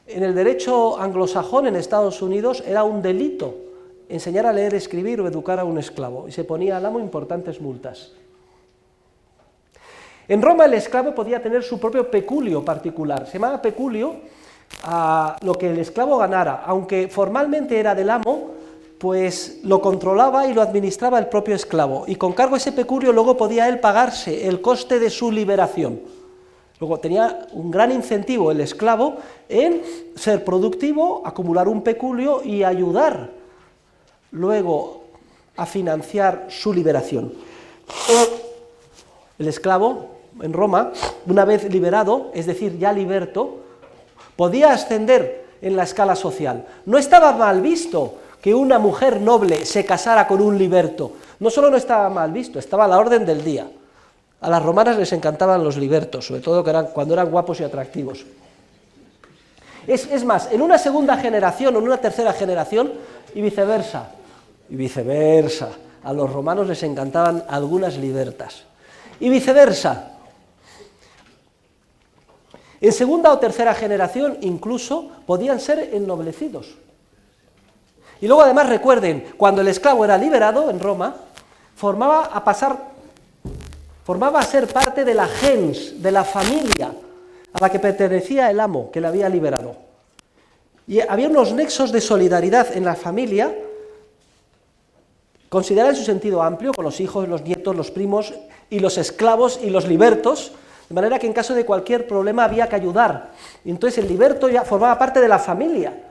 en el derecho anglosajón en Estados Unidos era un delito enseñar a leer, escribir o educar a un esclavo, y se ponía al amo importantes multas. En Roma el esclavo podía tener su propio peculio particular, se llamaba peculio a lo que el esclavo ganara, aunque formalmente era del amo, pues lo controlaba y lo administraba el propio esclavo, y con cargo a ese peculio luego podía él pagarse el coste de su liberación. Luego tenía un gran incentivo el esclavo en ser productivo, acumular un peculio y ayudar luego a financiar su liberación. El esclavo en Roma, una vez liberado, es decir, ya liberto, podía ascender en la escala social. No estaba mal visto que una mujer noble se casara con un liberto. No solo no estaba mal visto, estaba a la orden del día. A las romanas les encantaban los libertos, sobre todo cuando eran guapos y atractivos. Es más, en una segunda generación o en una tercera generación, y viceversa, a los romanos les encantaban algunas libertas. Y viceversa. En segunda o tercera generación incluso podían ser ennoblecidos. Y luego además recuerden, cuando el esclavo era liberado en Roma, formaba a ser parte de la gens, de la familia a la que pertenecía el amo que le había liberado. Y había unos nexos de solidaridad en la familia, considerada en su sentido amplio, con los hijos, los nietos, los primos, y los esclavos y los libertos, de manera que en caso de cualquier problema había que ayudar. Y entonces el liberto ya formaba parte de la familia,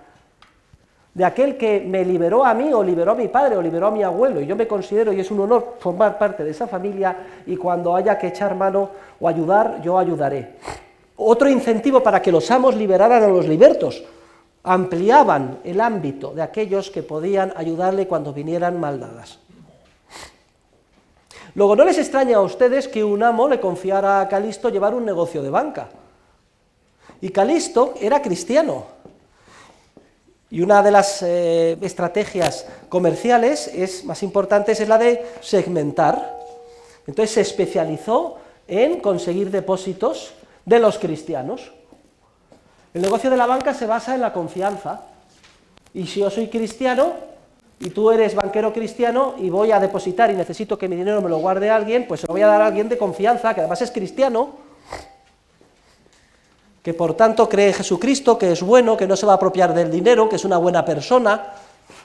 de aquel que me liberó a mí, o liberó a mi padre, o liberó a mi abuelo, y yo me considero, y es un honor formar parte de esa familia, y cuando haya que echar mano o ayudar, yo ayudaré. Otro incentivo para que los amos liberaran a los libertos, ampliaban el ámbito de aquellos que podían ayudarle cuando vinieran maldadas. Luego, no les extraña a ustedes que un amo le confiara a Calisto llevar un negocio de banca. Y Calisto era cristiano. Y una de las estrategias comerciales más importantes es la de segmentar. Entonces se especializó en conseguir depósitos de los cristianos. El negocio de la banca se basa en la confianza. Y si yo soy cristiano y tú eres banquero cristiano y voy a depositar y necesito que mi dinero me lo guarde alguien, pues se lo voy a dar a alguien de confianza, que además es cristiano, que por tanto cree en Jesucristo, que es bueno, que no se va a apropiar del dinero, que es una buena persona,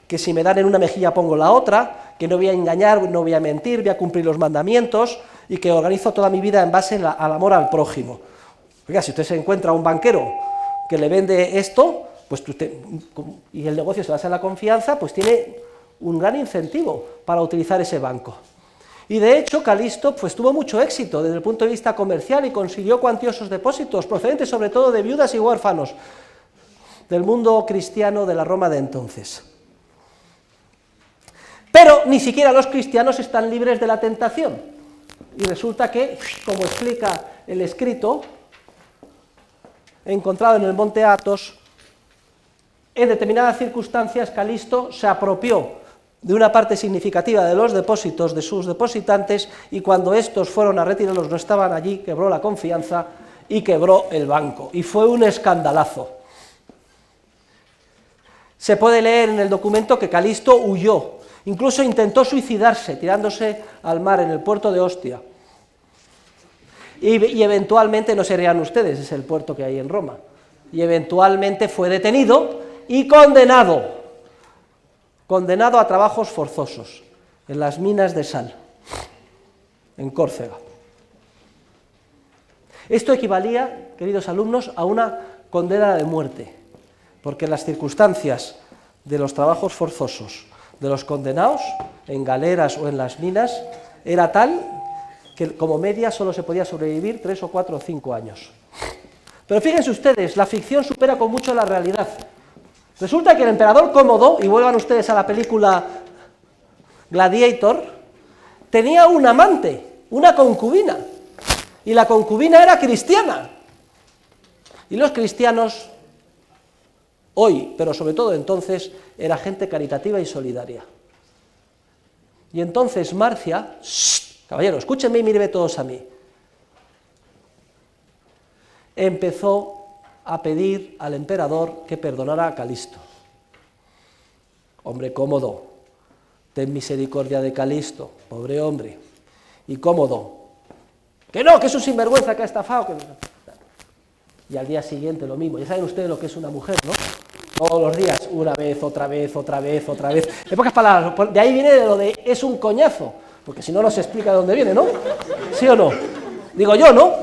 que si me dan en una mejilla pongo la otra, que no voy a engañar, no voy a mentir, voy a cumplir los mandamientos y que organizo toda mi vida en base al amor al prójimo. Oiga, si usted se encuentra a un banquero que le vende esto, pues usted, y el negocio se basa en la confianza, pues tiene un gran incentivo para utilizar ese banco. Y de hecho Calisto pues tuvo mucho éxito desde el punto de vista comercial y consiguió cuantiosos depósitos, procedentes sobre todo de viudas y huérfanos del mundo cristiano de la Roma de entonces. Pero ni siquiera los cristianos están libres de la tentación. Y resulta que, como explica el escrito encontrado en el monte Athos, en determinadas circunstancias Calisto se apropió de una parte significativa de los depósitos de sus depositantes y cuando estos fueron a retirarlos no estaban allí, quebró la confianza y quebró el banco. Y fue un escandalazo. Se puede leer en el documento que Calisto huyó, incluso intentó suicidarse tirándose al mar en el puerto de Ostia. Y eventualmente, no se rían ustedes, es el puerto que hay en Roma, y eventualmente fue detenido y condenado a trabajos forzosos en las minas de sal, en Córcega. Esto equivalía, queridos alumnos, a una condena de muerte, porque las circunstancias de los trabajos forzosos de los condenados, en galeras o en las minas, era tal que como media solo se podía sobrevivir 3 o 4 o 5 años. Pero fíjense ustedes, la ficción supera con mucho la realidad. Resulta que el emperador Cómodo, y vuelvan ustedes a la película Gladiator, tenía un amante, una concubina, y la concubina era cristiana. Y los cristianos, hoy, pero sobre todo entonces, era gente caritativa y solidaria. Y entonces Marcia, caballero, escúchenme y mírenme todos a mí, empezó a pedir al emperador que perdonara a Calisto. Hombre, Cómodo, ten misericordia de Calisto, pobre hombre. Y Cómodo, que no, que es un sinvergüenza que ha estafado. Y al día siguiente lo mismo. Ya saben ustedes lo que es una mujer, ¿no? Todos los días, una vez, otra vez, otra vez, otra vez. En pocas palabras, de ahí viene de lo de es un coñazo, porque si no, no se explica de dónde viene, ¿no? ¿Sí o no? Digo yo, ¿no?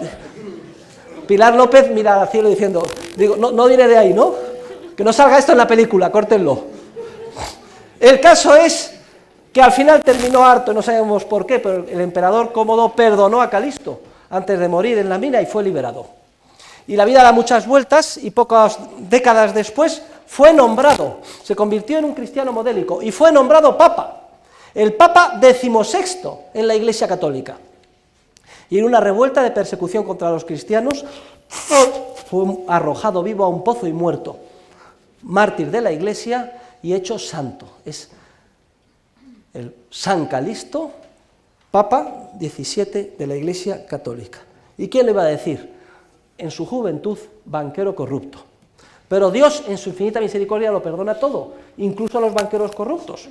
Pilar López mira al cielo diciendo, digo, no viene de ahí, ¿no? Que no salga esto en la película, córtenlo. El caso es que al final terminó harto, no sabemos por qué, pero el emperador Cómodo perdonó a Calisto antes de morir en la mina y fue liberado. Y la vida da muchas vueltas y pocas décadas después fue nombrado, se convirtió en un cristiano modélico y fue nombrado papa, el papa XVI en la Iglesia Católica. Y en una revuelta de persecución contra los cristianos fue arrojado vivo a un pozo y muerto, mártir de la Iglesia y hecho santo. Es el San Calisto, Papa XVII de la Iglesia Católica. ¿Y quién le iba a decir? En su juventud, banquero corrupto. Pero Dios, en su infinita misericordia, lo perdona todo, incluso a los banqueros corruptos,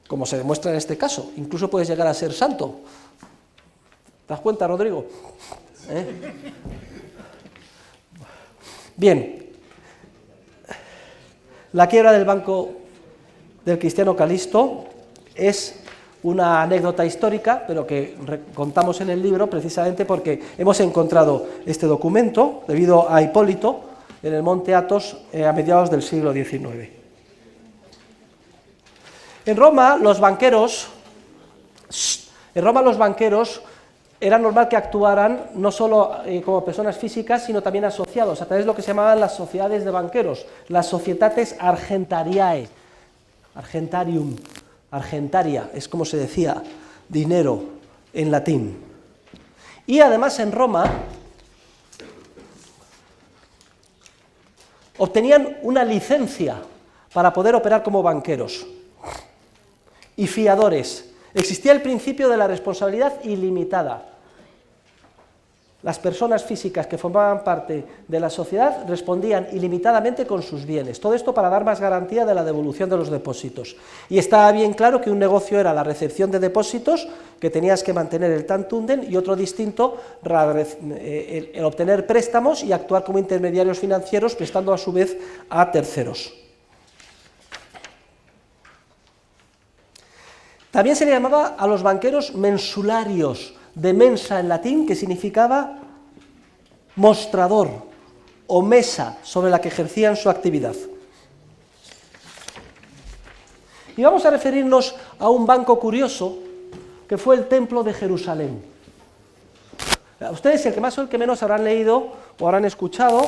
como se demuestra en este caso. Incluso puedes llegar a ser santo. ¿Te das cuenta, Rodrigo? Bien. La quiebra del banco del cristiano Calisto es una anécdota histórica, pero que contamos en el libro precisamente porque hemos encontrado este documento debido a Hipólito en el monte Athos a mediados del siglo XIX. En Roma los banqueros era normal que actuaran no solo como personas físicas, sino también asociados, a través de lo que se llamaban las sociedades de banqueros, las societates argentariae, argentarium, argentaria, es como se decía, dinero en latín. Y además en Roma obtenían una licencia para poder operar como banqueros y fiadores. Existía el principio de la responsabilidad ilimitada. Las personas físicas que formaban parte de la sociedad respondían ilimitadamente con sus bienes. Todo esto para dar más garantía de la devolución de los depósitos. Y estaba bien claro que un negocio era la recepción de depósitos, que tenías que mantener el tantunden, y otro distinto, el obtener préstamos y actuar como intermediarios financieros, prestando a su vez a terceros. También se le llamaba a los banqueros mensularios, de mensa en latín, que significaba mostrador o mesa sobre la que ejercían su actividad. Y vamos a referirnos a un banco curioso, que fue el Templo de Jerusalén. Ustedes, el que más o el que menos, habrán leído o habrán escuchado,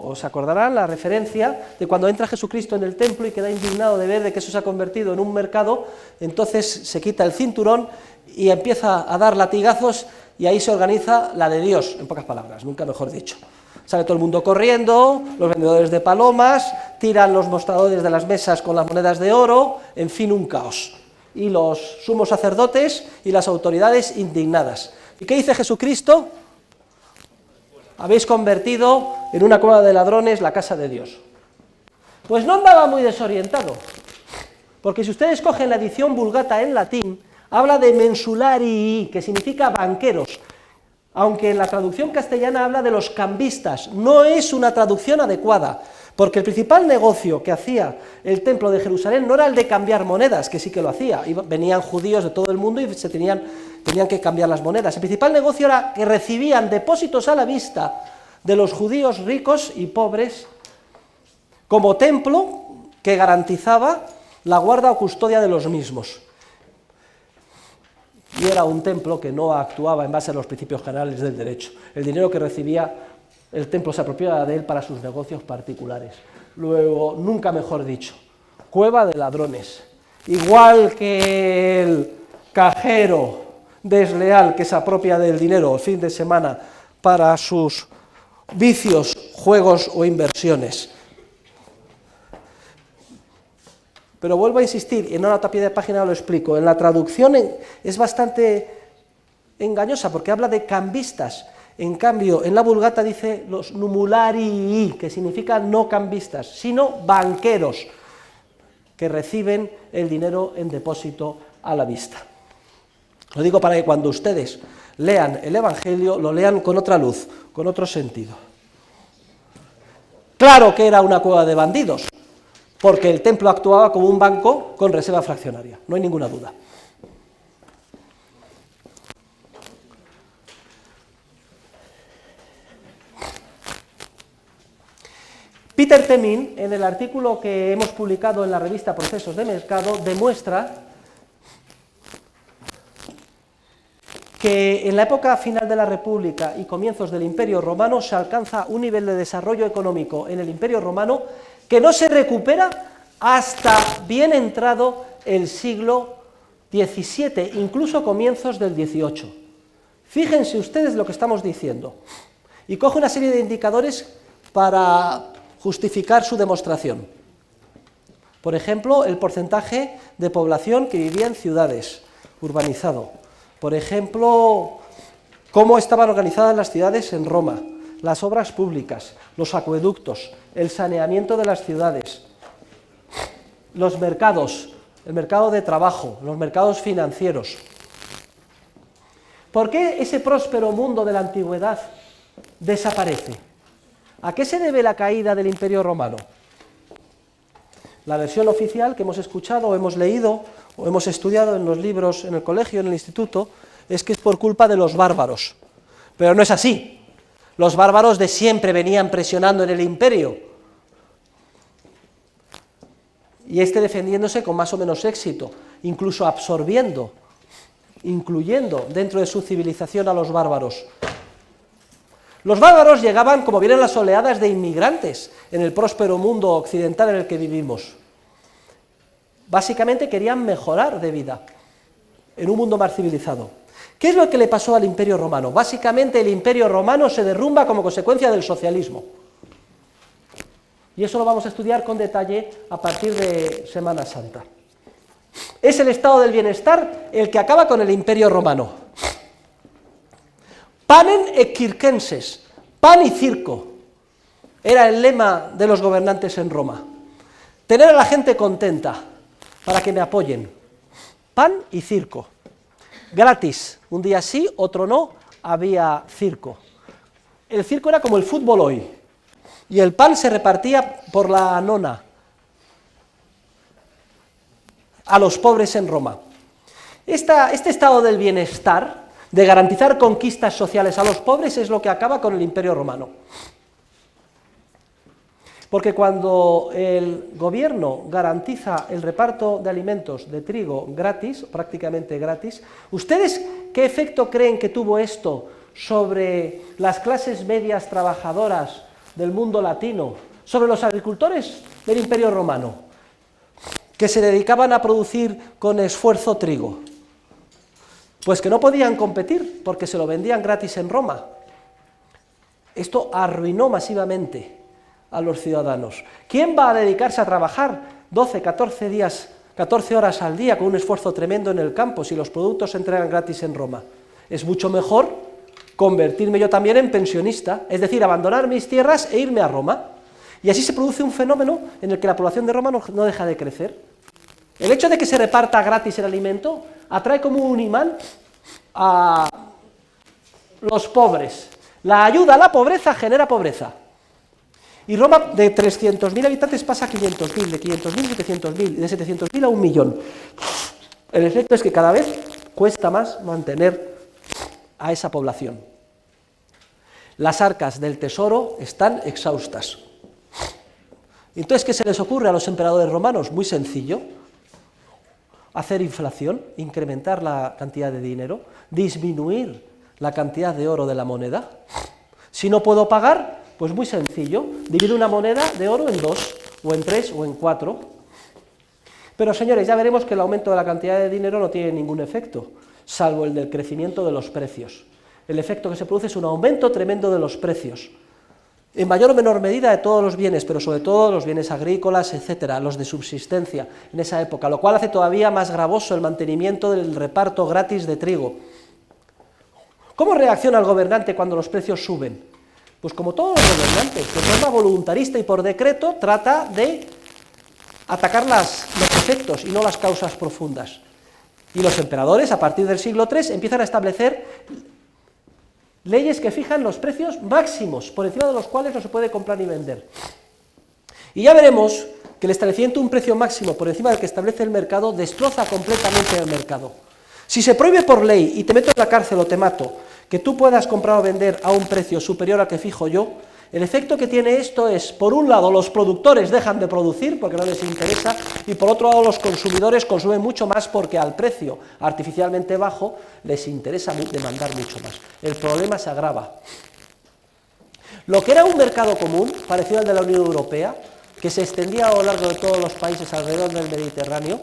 o se acordarán la referencia de cuando entra Jesucristo en el templo y queda indignado de ver de que eso se ha convertido en un mercado, entonces se quita el cinturón y empieza a dar latigazos, y ahí se organiza la de Dios, en pocas palabras, nunca mejor dicho. Sale todo el mundo corriendo, los vendedores de palomas, tiran los mostradores de las mesas con las monedas de oro, en fin, un caos. Y los sumos sacerdotes y las autoridades indignadas. ¿Y qué dice Jesucristo? Habéis convertido en una cueva de ladrones la casa de Dios. Pues no andaba muy desorientado, porque si ustedes cogen la edición Vulgata en latín, habla de mensularii, que significa banqueros, aunque en la traducción castellana habla de los cambistas. No es una traducción adecuada, porque el principal negocio que hacía el Templo de Jerusalén no era el de cambiar monedas, que sí que lo hacía, venían judíos de todo el mundo y tenían que cambiar las monedas. El principal negocio era que recibían depósitos a la vista de los judíos ricos y pobres como templo que garantizaba la guarda o custodia de los mismos. Y era un templo que no actuaba en base a los principios generales del derecho. El dinero que recibía el templo se apropiaba de él para sus negocios particulares. Luego, nunca mejor dicho, cueva de ladrones. Igual que el cajero desleal que se apropia del dinero el fin de semana para sus vicios, juegos o inversiones. Pero vuelvo a insistir, y en una otra pie de página lo explico, en la traducción es bastante engañosa porque habla de cambistas, en cambio en la Vulgata dice los numularii, que significa no cambistas, sino banqueros, que reciben el dinero en depósito a la vista. Lo digo para que cuando ustedes lean el Evangelio lo lean con otra luz, con otro sentido. Claro que era una cueva de bandidos, porque el templo actuaba como un banco con reserva fraccionaria, no hay ninguna duda. Peter Temin, en el artículo que hemos publicado en la revista Procesos de Mercado, demuestra que en la época final de la República y comienzos del Imperio Romano se alcanza un nivel de desarrollo económico en el Imperio Romano que no se recupera hasta bien entrado el siglo XVII, incluso comienzos del XVIII. Fíjense ustedes lo que estamos diciendo. Y coge una serie de indicadores para justificar su demostración. Por ejemplo, el porcentaje de población que vivía en ciudades, urbanizado. Por ejemplo, cómo estaban organizadas las ciudades en Roma, las obras públicas, los acueductos, el saneamiento de las ciudades, los mercados, el mercado de trabajo, los mercados financieros. ¿Por qué ese próspero mundo de la antigüedad desaparece? ¿A qué se debe la caída del Imperio Romano? La versión oficial que hemos escuchado, o hemos leído, o hemos estudiado en los libros, en el colegio, en el instituto, es que es por culpa de los bárbaros. Pero no es así. Los bárbaros de siempre venían presionando en el imperio, y defendiéndose con más o menos éxito, incluso absorbiendo, incluyendo dentro de su civilización a los bárbaros. Los bárbaros llegaban, como vienen las oleadas de inmigrantes en el próspero mundo occidental en el que vivimos. Básicamente querían mejorar de vida en un mundo más civilizado. ¿Qué es lo que le pasó al Imperio Romano? Básicamente el Imperio Romano se derrumba como consecuencia del socialismo. Y eso lo vamos a estudiar con detalle a partir de Semana Santa. Es el estado del bienestar el que acaba con el Imperio Romano. Panem et circenses, pan y circo, era el lema de los gobernantes en Roma. Tener a la gente contenta, para que me apoyen. Pan y circo. Gratis, un día sí, otro no, había circo. El circo era como el fútbol hoy, y el pan se repartía por la nona a los pobres en Roma. Este estado del bienestar, de garantizar conquistas sociales a los pobres, es lo que acaba con el Imperio Romano. Porque cuando el gobierno garantiza el reparto de alimentos de trigo gratis, prácticamente gratis, ¿ustedes qué efecto creen que tuvo esto sobre las clases medias trabajadoras del mundo latino, sobre los agricultores del Imperio Romano, que se dedicaban a producir con esfuerzo trigo? Pues que no podían competir porque se lo vendían gratis en Roma. Esto arruinó masivamente a los ciudadanos. ¿Quién va a dedicarse a trabajar 12, 14 días, 14 horas al día con un esfuerzo tremendo en el campo si los productos se entregan gratis en Roma? Es mucho mejor convertirme yo también en pensionista, es decir, abandonar mis tierras e irme a Roma. Y así se produce un fenómeno en el que la población de Roma no deja de crecer. El hecho de que se reparta gratis el alimento atrae como un imán a los pobres. La ayuda a la pobreza genera pobreza. Y Roma de 300.000 habitantes pasa a 500.000, de 500.000 a 700.000, y de 700.000 a 1 millón. El efecto es que cada vez cuesta más mantener a esa población. Las arcas del tesoro están exhaustas. Entonces, ¿qué se les ocurre a los emperadores romanos? Muy sencillo: hacer inflación, incrementar la cantidad de dinero, disminuir la cantidad de oro de la moneda. Si no puedo pagar, pues muy sencillo, divido una moneda de oro en 2, o en 3, o en 4. Pero señores, ya veremos que el aumento de la cantidad de dinero no tiene ningún efecto, salvo el del crecimiento de los precios. El efecto que se produce es un aumento tremendo de los precios, en mayor o menor medida de todos los bienes, pero sobre todo los bienes agrícolas, etcétera, los de subsistencia en esa época, lo cual hace todavía más gravoso el mantenimiento del reparto gratis de trigo. ¿Cómo reacciona el gobernante cuando los precios suben? Pues como todos los gobernantes, de forma voluntarista y por decreto, trata de atacar los efectos y no las causas profundas. Y los emperadores, a partir del siglo III, empiezan a establecer leyes que fijan los precios máximos, por encima de los cuales no se puede comprar ni vender. Y ya veremos que el establecimiento de un precio máximo por encima del que establece el mercado destroza completamente el mercado. Si se prohíbe por ley y te meto en la cárcel o te mato, que tú puedas comprar o vender a un precio superior al que fijo yo, el efecto que tiene esto es, por un lado, los productores dejan de producir porque no les interesa, y por otro lado, los consumidores consumen mucho más porque al precio artificialmente bajo les interesa demandar mucho más. El problema se agrava. Lo que era un mercado común, parecido al de la Unión Europea, que se extendía a lo largo de todos los países alrededor del Mediterráneo,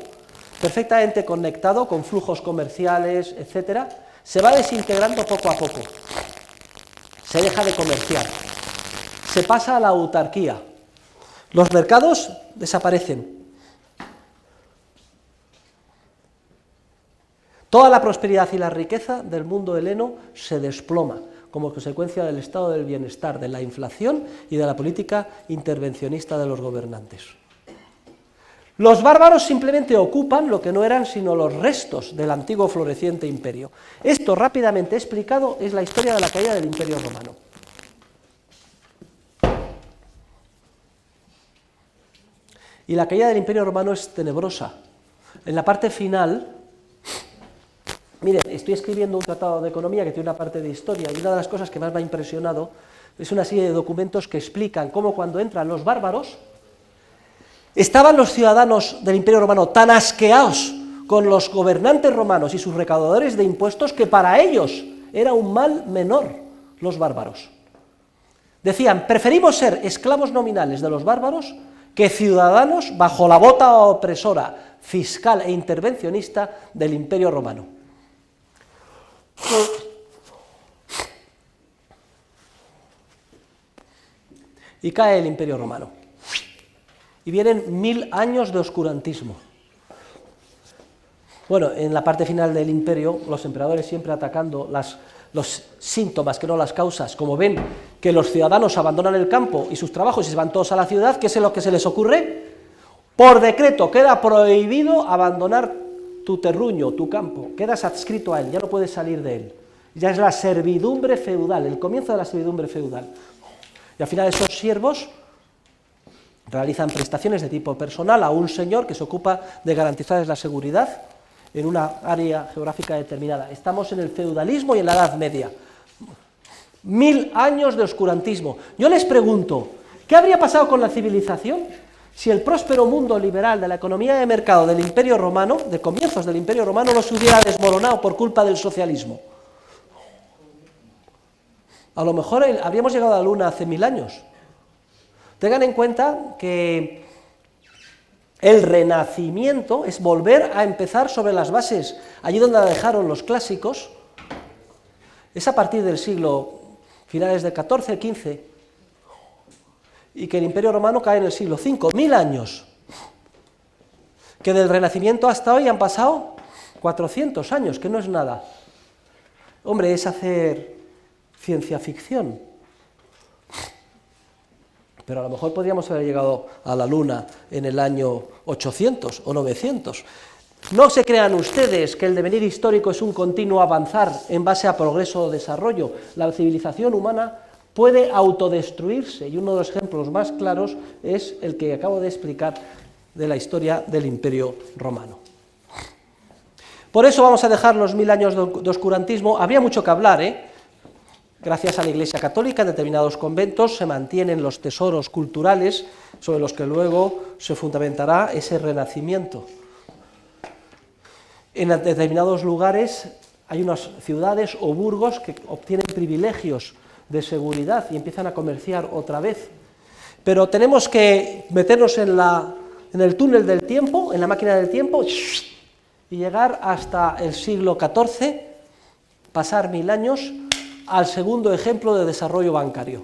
perfectamente conectado con flujos comerciales, etcétera, se va desintegrando poco a poco. Se deja de comerciar. Se pasa a la autarquía. Los mercados desaparecen. Toda la prosperidad y la riqueza del mundo heleno se desploma como consecuencia del estado del bienestar, de la inflación y de la política intervencionista de los gobernantes. Los bárbaros simplemente ocupan lo que no eran sino los restos del antiguo floreciente imperio. Esto, rápidamente explicado, es la historia de la caída del Imperio Romano. Y la caída del Imperio Romano es tenebrosa. En la parte final, miren, estoy escribiendo un tratado de economía que tiene una parte de historia, y una de las cosas que más me ha impresionado es una serie de documentos que explican cómo cuando entran los bárbaros, estaban los ciudadanos del Imperio Romano tan asqueados con los gobernantes romanos y sus recaudadores de impuestos que para ellos era un mal menor los bárbaros. Decían, preferimos ser esclavos nominales de los bárbaros que ciudadanos bajo la bota opresora, fiscal e intervencionista del Imperio Romano. Y cae el Imperio Romano. Y vienen 1000 años de oscurantismo. Bueno, en la parte final del imperio, los emperadores siempre atacando los síntomas, que no las causas. Como ven que los ciudadanos abandonan el campo y sus trabajos y se van todos a la ciudad, ¿qué es lo que se les ocurre? Por decreto queda prohibido abandonar tu terruño, tu campo, quedas adscrito a él, ya no puedes salir de él. Ya es la servidumbre feudal, el comienzo de la servidumbre feudal. Y al final esos siervos realizan prestaciones de tipo personal a un señor que se ocupa de garantizarles la seguridad en una área geográfica determinada. Estamos en el feudalismo y en la Edad Media. 1000 años de oscurantismo. Yo les pregunto, ¿qué habría pasado con la civilización si el próspero mundo liberal de la economía de mercado del Imperio Romano, de comienzos del Imperio Romano, no se hubiera desmoronado por culpa del socialismo? A lo mejor habríamos llegado a la Luna hace 1000 años. Tengan en cuenta que el renacimiento es volver a empezar sobre las bases, allí donde la dejaron los clásicos. Es a partir del siglo, finales del XIV, XV, y que el Imperio Romano cae en el siglo V, 1000 años. Que del Renacimiento hasta hoy han pasado 400 años, que no es nada. Hombre, es hacer ciencia ficción. Pero a lo mejor podríamos haber llegado a la Luna en el año 800 o 900. No se crean ustedes que el devenir histórico es un continuo avanzar en base a progreso o desarrollo. La civilización humana puede autodestruirse, y uno de los ejemplos más claros es el que acabo de explicar de la historia del Imperio Romano. Por eso vamos a dejar los 1000 años de oscurantismo. Habría mucho que hablar, Gracias a la Iglesia Católica, en determinados conventos se mantienen los tesoros culturales sobre los que luego se fundamentará ese renacimiento. En determinados lugares hay unas ciudades o burgos que obtienen privilegios de seguridad y empiezan a comerciar otra vez. Pero tenemos que meternos en el túnel del tiempo, en la máquina del tiempo, y llegar hasta el siglo XIV, pasar 1000 años, al segundo ejemplo de desarrollo bancario.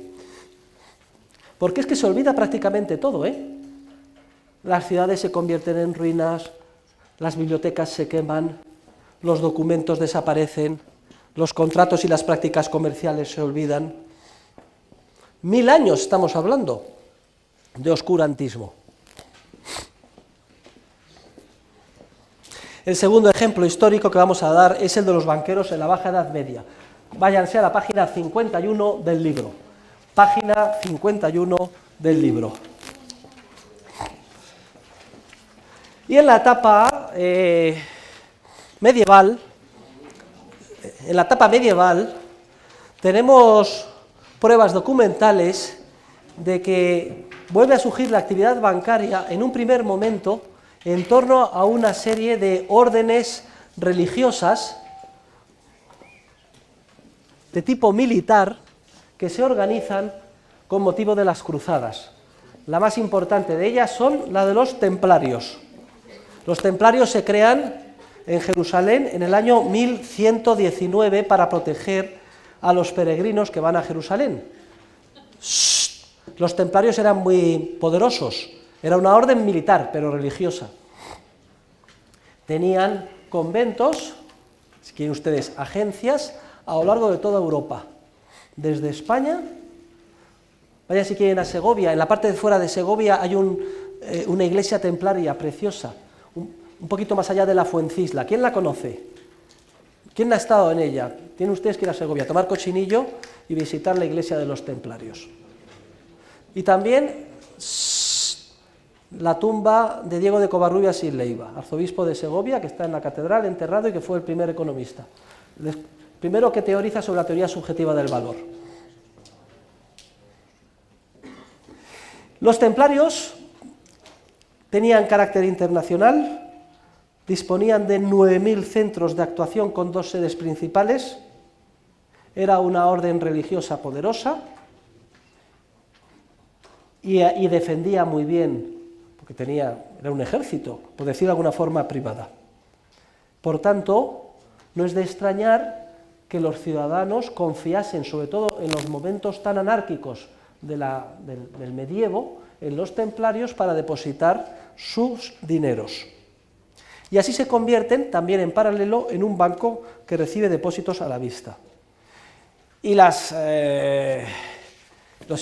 Porque es que se olvida prácticamente todo, Las ciudades se convierten en ruinas, las bibliotecas se queman, los documentos desaparecen, los contratos y las prácticas comerciales se olvidan. 1000 años estamos hablando de oscurantismo. El segundo ejemplo histórico que vamos a dar es el de los banqueros en la Baja Edad Media. Váyanse a la página 51 del libro. Página 51 del libro. Y en la etapa medieval, tenemos pruebas documentales de que vuelve a surgir la actividad bancaria en un primer momento en torno a una serie de órdenes religiosas de tipo militar que se organizan con motivo de las cruzadas. La más importante de ellas son la de los templarios. Los templarios se crean en Jerusalén en el año 1119 para proteger a los peregrinos que van a Jerusalén. Los templarios eran muy poderosos, era una orden militar, pero religiosa. Tenían conventos, si quieren ustedes, agencias, a lo largo de toda Europa, desde España, vayan si quieren a Segovia, en la parte de fuera de Segovia hay una iglesia templaria preciosa, un poquito más allá de la Fuencisla. ¿Quién la conoce? ¿Quién ha estado en ella? Tienen ustedes que ir a Segovia, tomar cochinillo y visitar la iglesia de los templarios. Y también la tumba de Diego de Covarrubias y Leiva, arzobispo de Segovia, que está en la catedral, enterrado, y que fue el primer economista. El primero que teoriza sobre la teoría subjetiva del valor. Los templarios tenían carácter internacional, disponían de 9.000 centros de actuación con 2 sedes principales, era una orden religiosa poderosa y defendía muy bien, porque era un ejército, por decir de alguna forma, privada. Por tanto, no es de extrañar que los ciudadanos confiasen, sobre todo en los momentos tan anárquicos del medievo, en los templarios para depositar sus dineros. Y así se convierten también en paralelo en un banco que recibe depósitos a la vista. Y los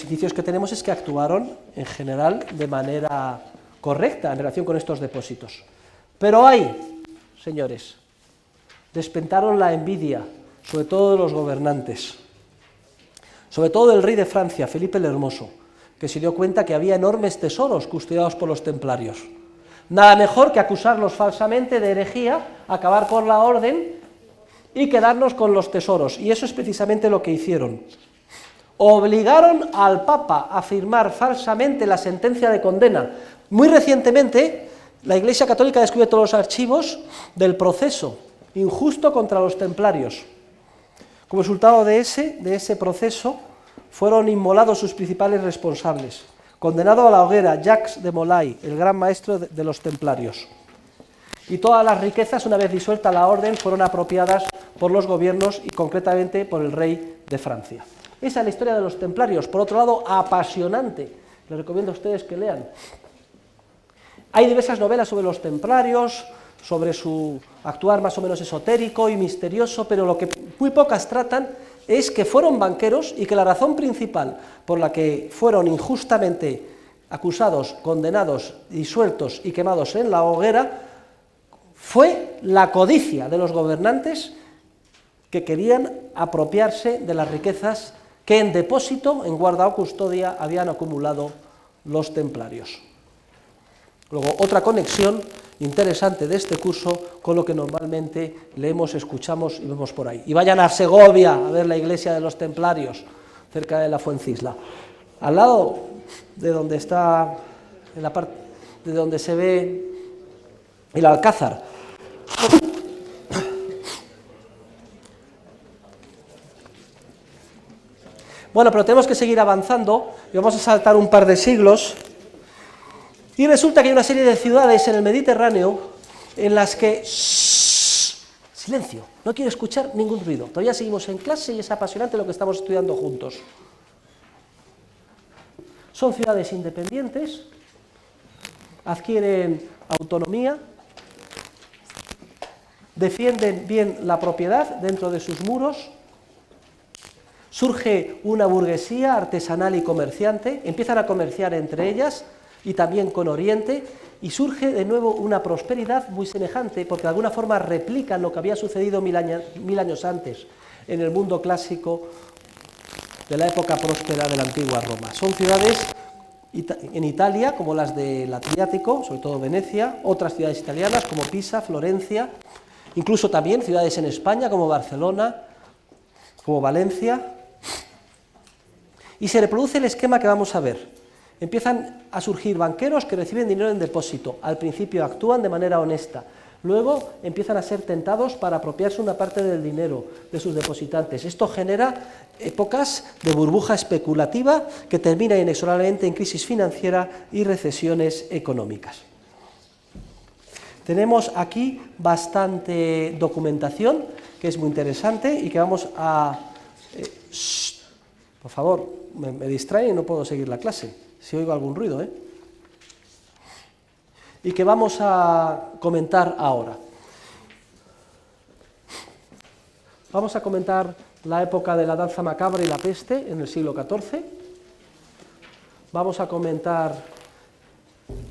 indicios que tenemos es que actuaron en general de manera correcta en relación con estos depósitos. Pero hay, señores, despertaron la envidia, sobre todo de los gobernantes, sobre todo del rey de Francia, Felipe el Hermoso, que se dio cuenta que había enormes tesoros custodiados por los templarios. Nada mejor que acusarlos falsamente de herejía, acabar con la orden y quedarnos con los tesoros. Y eso es precisamente lo que hicieron. Obligaron al Papa a firmar falsamente la sentencia de condena. Muy recientemente, la Iglesia Católica ha descubierto los archivos del proceso injusto contra los templarios. Como resultado de ese proceso, fueron inmolados sus principales responsables. Condenado a la hoguera, Jacques de Molay, el gran maestro de los templarios. Y todas las riquezas, una vez disuelta la orden, fueron apropiadas por los gobiernos y concretamente por el rey de Francia. Esa es la historia de los templarios, por otro lado, apasionante. Les recomiendo a ustedes que lean. Hay diversas novelas sobre los templarios, sobre su actuar más o menos esotérico y misterioso, pero lo que muy pocas tratan es que fueron banqueros y que la razón principal por la que fueron injustamente acusados, condenados, disueltos y quemados en la hoguera fue la codicia de los gobernantes que querían apropiarse de las riquezas que en depósito, en guarda o custodia, habían acumulado los templarios. Luego, otra conexión interesante de este curso con lo que normalmente leemos, escuchamos y vemos por ahí. Y vayan a Segovia a ver la iglesia de los templarios, cerca de la Fuencisla. Al lado de donde está, en la parte de donde se ve el Alcázar. Bueno, pero tenemos que seguir avanzando y vamos a saltar un par de siglos. Y resulta que hay una serie de ciudades en el Mediterráneo en las que... Silencio, no quiero escuchar ningún ruido. Todavía seguimos en clase y es apasionante lo que estamos estudiando juntos. Son ciudades independientes, adquieren autonomía, defienden bien la propiedad dentro de sus muros, surge una burguesía artesanal y comerciante, empiezan a comerciar entre ellas y también con Oriente, y surge de nuevo una prosperidad muy semejante, porque de alguna forma replican lo que había sucedido mil años antes en el mundo clásico de la época próspera de la antigua Roma. Son ciudades en Italia, como las del Adriático, sobre todo Venecia, otras ciudades italianas como Pisa, Florencia, incluso también ciudades en España como Barcelona, como Valencia, y se reproduce el esquema que vamos a ver. Empiezan a surgir banqueros que reciben dinero en depósito. Al principio actúan de manera honesta, luego empiezan a ser tentados para apropiarse una parte del dinero de sus depositantes. Esto genera épocas de burbuja especulativa que termina inexorablemente en crisis financiera y recesiones económicas. Tenemos aquí bastante documentación que es muy interesante y que vamos a... por favor, me distraen y no puedo seguir la clase. Si oigo algún ruido, y que vamos a comentar ahora. Vamos a comentar la época de la danza macabra y la peste en el siglo XIV. Vamos a comentar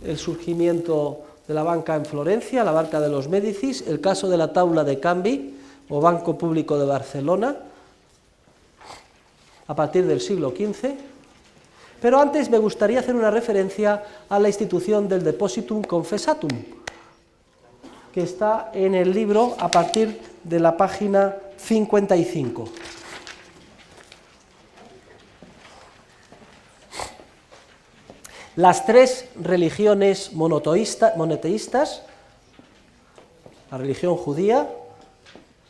el surgimiento de la banca en Florencia, la banca de los Médicis, el caso de la Taula de Canvi, o Banco Público de Barcelona, a partir del siglo XV. Pero antes me gustaría hacer una referencia a la institución del Depositum Confessatum, que está en el libro a partir de la página 55. Las tres religiones monoteístas, la religión judía,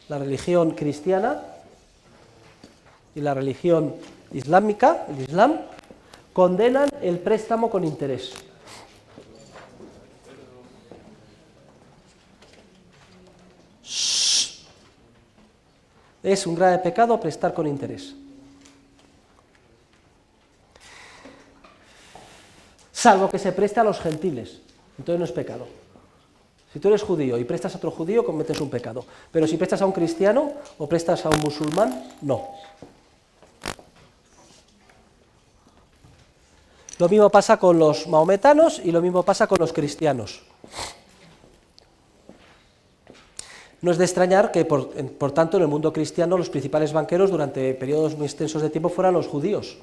la religión cristiana y la religión islámica, el Islam, condenan el préstamo con interés. Es un grave pecado prestar con interés. Salvo que se preste a los gentiles, entonces no es pecado. Si tú eres judío y prestas a otro judío, cometes un pecado. Pero si prestas a un cristiano o prestas a un musulmán, no. Lo mismo pasa con los mahometanos y lo mismo pasa con los cristianos. No es de extrañar que, por tanto, en el mundo cristiano los principales banqueros durante periodos muy extensos de tiempo fueran los judíos.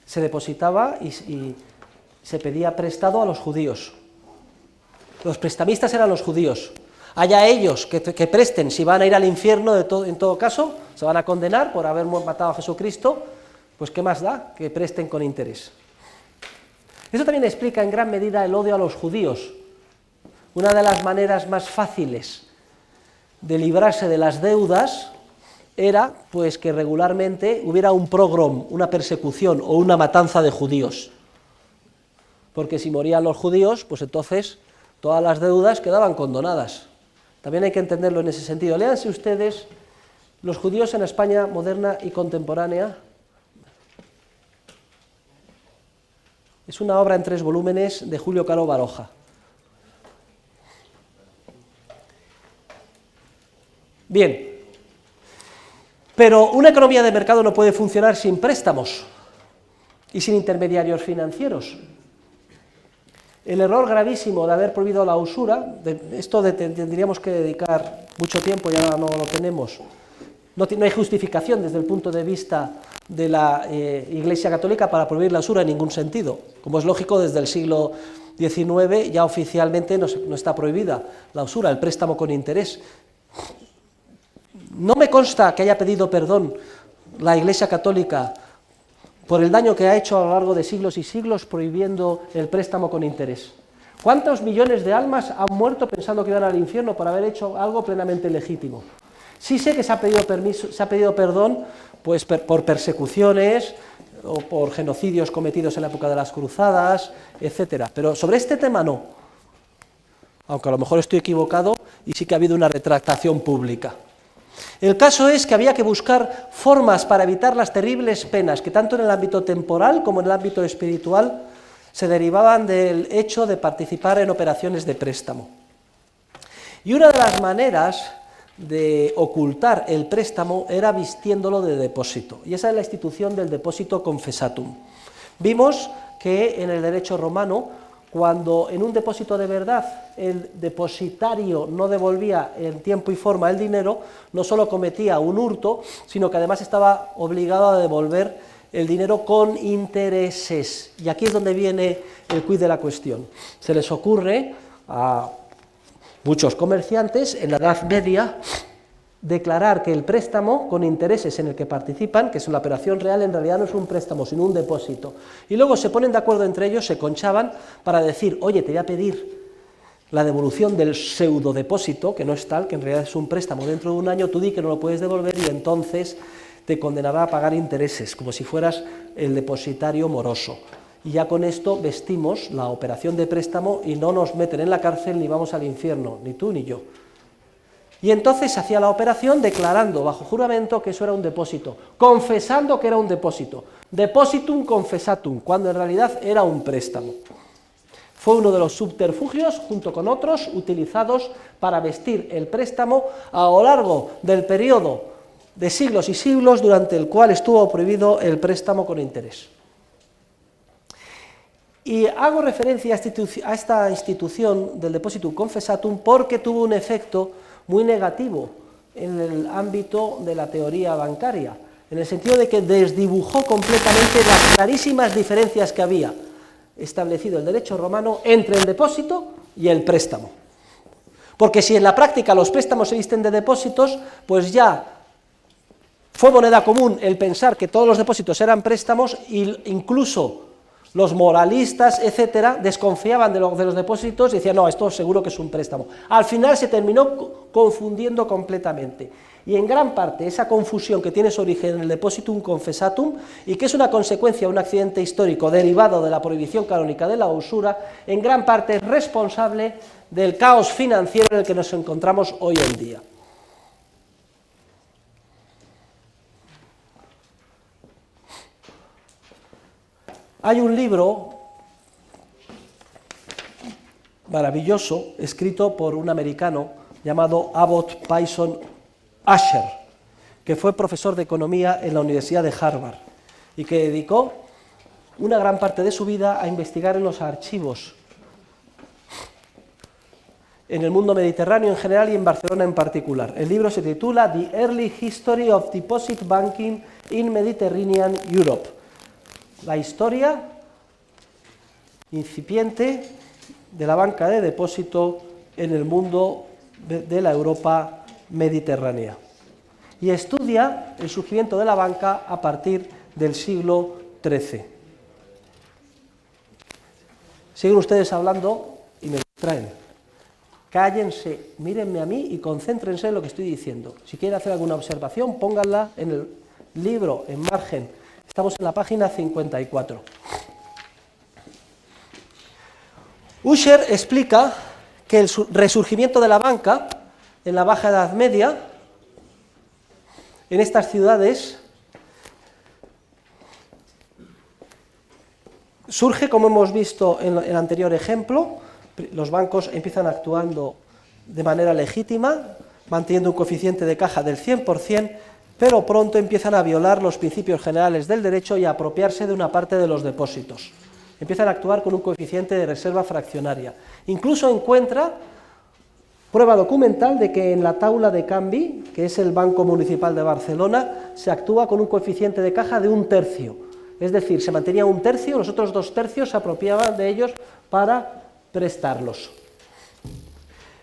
Se depositaba y se pedía prestado a los judíos. Los prestamistas eran los judíos. Allá ellos que presten, si van a ir al infierno en todo caso, se van a condenar por haber matado a Jesucristo, pues qué más da que presten con interés. Eso también explica en gran medida el odio a los judíos. Una de las maneras más fáciles de librarse de las deudas era pues que regularmente hubiera un pogrom, una persecución o una matanza de judíos. Porque si morían los judíos, pues entonces todas las deudas quedaban condonadas. También hay que entenderlo en ese sentido. Léanse ustedes Los judíos en España moderna y contemporánea. Es una obra en 3 volúmenes de Julio Caro Baroja. Bien, pero una economía de mercado no puede funcionar sin préstamos y sin intermediarios financieros. El error gravísimo de haber prohibido la usura, tendríamos que dedicar mucho tiempo, ya no lo tenemos, no hay justificación desde el punto de vista de la Iglesia Católica para prohibir la usura en ningún sentido. Como es lógico, desde el siglo XIX ya oficialmente no está prohibida la usura, el préstamo con interés. No me consta que haya pedido perdón la Iglesia Católica por el daño que ha hecho a lo largo de siglos y siglos prohibiendo el préstamo con interés. ¿Cuántos millones de almas han muerto pensando que iban al infierno por haber hecho algo plenamente legítimo? Sí sé que se ha pedido perdón pues, por persecuciones o por genocidios cometidos en la época de las cruzadas, etcétera, pero sobre este tema no, aunque a lo mejor estoy equivocado y sí que ha habido una retractación pública. El caso es que había que buscar formas para evitar las terribles penas que tanto en el ámbito temporal como en el ámbito espiritual se derivaban del hecho de participar en operaciones de préstamo. Y una de las maneras de ocultar el préstamo era vistiéndolo de depósito, y esa es la institución del depósito confessatum. Vimos que en el derecho romano, cuando en un depósito de verdad el depositario no devolvía en tiempo y forma el dinero, no solo cometía un hurto, sino que además estaba obligado a devolver el dinero con intereses. Y aquí es donde viene el quid de la cuestión. Se les ocurre a muchos comerciantes en la Edad Media declarar que el préstamo con intereses en el que participan, que es una operación real, en realidad no es un préstamo, sino un depósito. Y luego se ponen de acuerdo entre ellos, se conchaban para decir, oye, te voy a pedir la devolución del pseudodepósito, que no es tal, que en realidad es un préstamo dentro de un año, tú di que no lo puedes devolver y entonces te condenará a pagar intereses, como si fueras el depositario moroso. Y ya con esto vestimos la operación de préstamo y no nos meten en la cárcel ni vamos al infierno, ni tú ni yo. Y entonces se hacía la operación declarando bajo juramento que eso era un depósito, confesando que era un depósito, depositum confessatum, cuando en realidad era un préstamo. Fue uno de los subterfugios, junto con otros, utilizados para vestir el préstamo a lo largo del periodo de siglos y siglos durante el cual estuvo prohibido el préstamo con interés. Y hago referencia a esta institución del depositum confessatum porque tuvo un efecto muy negativo en el ámbito de la teoría bancaria. en el sentido de que desdibujó completamente las clarísimas diferencias que había establecido el derecho romano entre el depósito y el préstamo. Porque si en la práctica los préstamos se visten de depósitos, pues ya fue moneda común el pensar que todos los depósitos eran préstamos, e incluso los moralistas, etcétera, desconfiaban de los depósitos y decían, no, esto seguro que es un préstamo. Al final se terminó confundiendo completamente. Y en gran parte esa confusión que tiene su origen en el depositum confessatum y que es una consecuencia de un accidente histórico derivado de la prohibición canónica de la usura, en gran parte es responsable del caos financiero en el que nos encontramos hoy en día. Hay un libro maravilloso escrito por un americano llamado Abbott Payson Asher, que fue profesor de economía en la Universidad de Harvard y que dedicó una gran parte de su vida a investigar en los archivos en el mundo mediterráneo en general y en Barcelona en particular. El libro se titula The Early History of Deposit Banking in Mediterranean Europe. La historia incipiente de la banca de depósito en el mundo de la Europa mediterránea. Y estudia el surgimiento de la banca a partir del siglo XIII. Siguen ustedes hablando y me distraen. Cállense, mírenme a mí y concéntrense en lo que estoy diciendo. Si quieren hacer alguna observación, pónganla en el libro, en margen. Estamos en la página 54. Usher explica que el resurgimiento de la banca en la Baja Edad Media, en estas ciudades, surge, como hemos visto en el anterior ejemplo, los bancos empiezan actuando de manera legítima, manteniendo un coeficiente de caja del 100%, pero pronto empiezan a violar los principios generales del derecho y a apropiarse de una parte de los depósitos. Empiezan a actuar con un coeficiente de reserva fraccionaria. Incluso encuentra prueba documental de que en la Taula de Canvi, que es el Banco Municipal de Barcelona, se actúa con un coeficiente de caja de 1/3. Es decir, se mantenía 1/3, los otros 2/3 se apropiaban de ellos para prestarlos.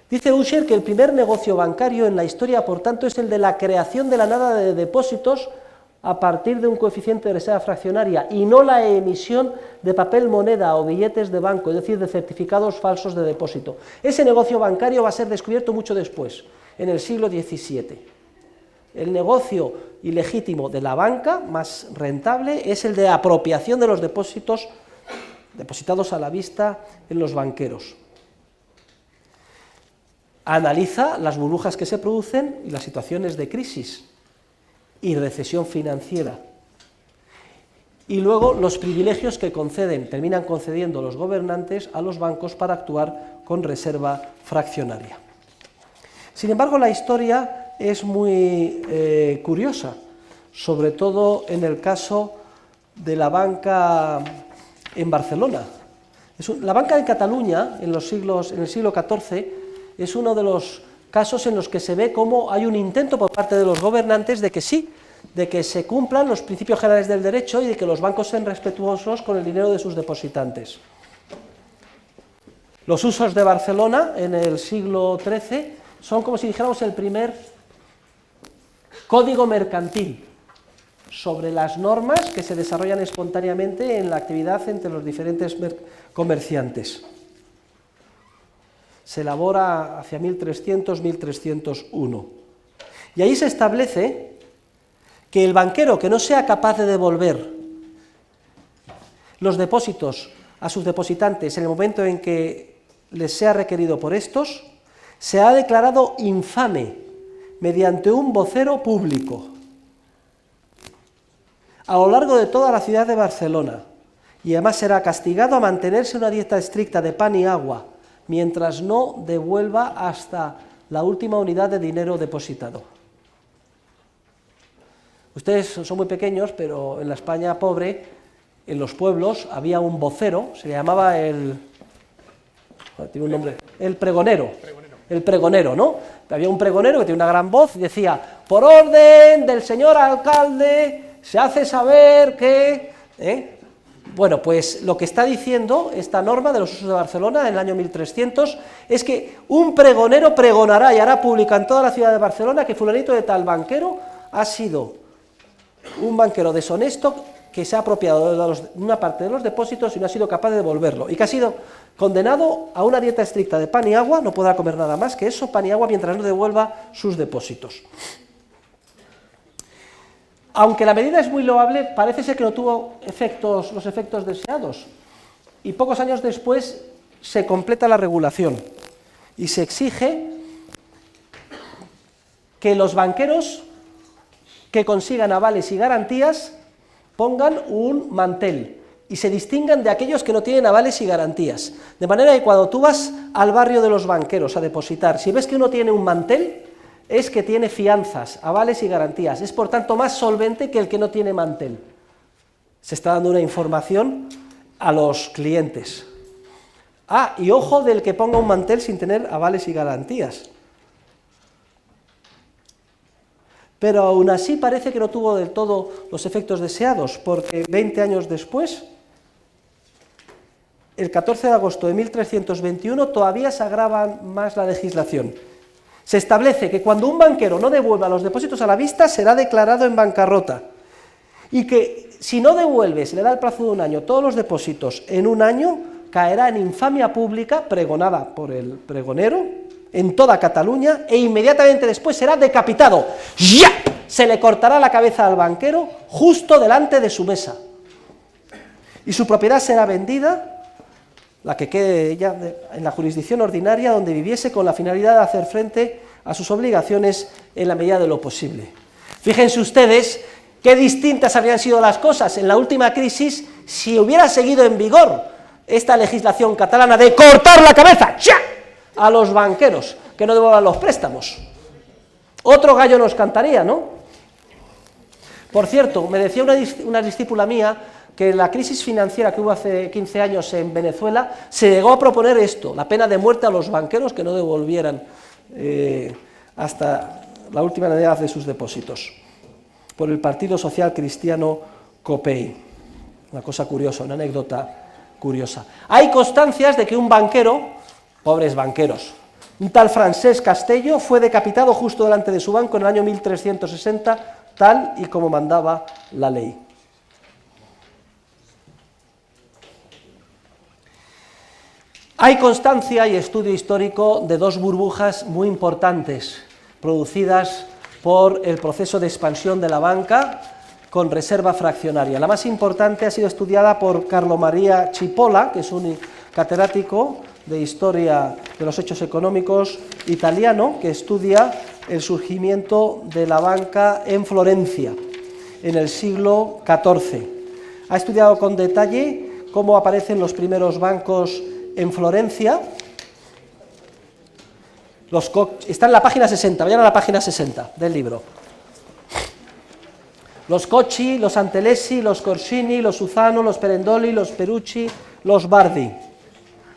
Dice Usher que el primer negocio bancario en la historia, por tanto, es el de la creación de la nada de depósitos a partir de un coeficiente de reserva fraccionaria y no la emisión de papel moneda o billetes de banco, es decir, de certificados falsos de depósito. Ese negocio bancario va a ser descubierto mucho después, en el siglo XVII. El negocio ilegítimo de la banca, más rentable, es el de apropiación de los depósitos depositados a la vista en los banqueros. Analiza las burbujas que se producen y las situaciones de crisis y recesión financiera. Y luego los privilegios que terminan concediendo los gobernantes a los bancos para actuar con reserva fraccionaria. Sin embargo, la historia es muy curiosa, sobre todo en el caso de la banca en Barcelona. La banca de Cataluña, en el siglo XIV, es uno de los casos en los que se ve cómo hay un intento por parte de los gobernantes de que sí, de que se cumplan los principios generales del derecho y de que los bancos sean respetuosos con el dinero de sus depositantes. Los usos de Barcelona en el siglo XIII son, como si dijéramos, el primer código mercantil sobre las normas que se desarrollan espontáneamente en la actividad entre los diferentes comerciantes. Se elabora hacia 1300-1301. Y ahí se establece que el banquero que no sea capaz de devolver los depósitos a sus depositantes en el momento en que les sea requerido por estos, se ha declarado infame mediante un vocero público a lo largo de toda la ciudad de Barcelona, y además será castigado a mantenerse una dieta estricta de pan y agua, mientras no devuelva hasta la última unidad de dinero depositado. Ustedes son muy pequeños, pero en la España pobre, en los pueblos, había un vocero, se le llamaba tiene un nombre, el pregonero. el pregonero, ¿no? Había un pregonero que tenía una gran voz y decía, por orden del señor alcalde, se hace saber que... Bueno, pues lo que está diciendo esta norma de los usos de Barcelona en el año 1300 es que un pregonero pregonará y hará pública en toda la ciudad de Barcelona que fulanito de tal banquero ha sido un banquero deshonesto que se ha apropiado de una parte de los depósitos y no ha sido capaz de devolverlo, y que ha sido condenado a una dieta estricta de pan y agua, no podrá comer nada más que eso, pan y agua, mientras no devuelva sus depósitos. Aunque la medida es muy loable, parece ser que no tuvo los efectos deseados, y pocos años después se completa la regulación, y se exige que los banqueros que consigan avales y garantías pongan un mantel y se distingan de aquellos que no tienen avales y garantías. De manera que cuando tú vas al barrio de los banqueros a depositar, si ves que uno tiene un mantel, es que tiene fianzas, avales y garantías. Es por tanto más solvente que el que no tiene mantel. Se está dando una información a los clientes. Ah, y ojo del que ponga un mantel sin tener avales y garantías. Pero aún así parece que no tuvo del todo los efectos deseados, porque 20 años después, el 14 de agosto de 1321, todavía se agrava más la legislación. Se establece que cuando un banquero no devuelva los depósitos a la vista, será declarado en bancarrota, y que si no devuelve, se le da el plazo de un año, todos los depósitos en un año, caerá en infamia pública, pregonada por el pregonero, en toda Cataluña, e inmediatamente después será decapitado. ¡Ya! Se le cortará la cabeza al banquero justo delante de su mesa. Y su propiedad será vendida, la que quede ya en la jurisdicción ordinaria donde viviese, con la finalidad de hacer frente a sus obligaciones en la medida de lo posible. Fíjense ustedes qué distintas habrían sido las cosas en la última crisis si hubiera seguido en vigor esta legislación catalana de cortar la cabeza, ¡ya!, a los banqueros que no devuelvan los préstamos. Otro gallo nos cantaría, ¿no? Por cierto, me decía una discípula mía que en la crisis financiera que hubo hace 15 años en Venezuela se llegó a proponer esto, la pena de muerte a los banqueros que no devolvieran hasta la última edad de sus depósitos, por el Partido Social Cristiano COPEI. Una cosa curiosa, una anécdota curiosa. Hay constancias de que un banquero, pobres banqueros, un tal Francesc Castelló, fue decapitado justo delante de su banco en el año 1360, tal y como mandaba la ley. Hay constancia y estudio histórico de dos burbujas muy importantes, producidas por el proceso de expansión de la banca con reserva fraccionaria. La más importante ha sido estudiada por Carlo Maria Cipolla, que es un catedrático de Historia de los Hechos Económicos italiano, que estudia el surgimiento de la banca en Florencia, en el siglo XIV. Ha estudiado con detalle cómo aparecen los primeros bancos en Florencia. Está en la página 60, vayan a la página 60 del libro. Los Cocci, los Antelesi, los Corsini, los Uzano, los Perendoli, los Perucci, los Bardi.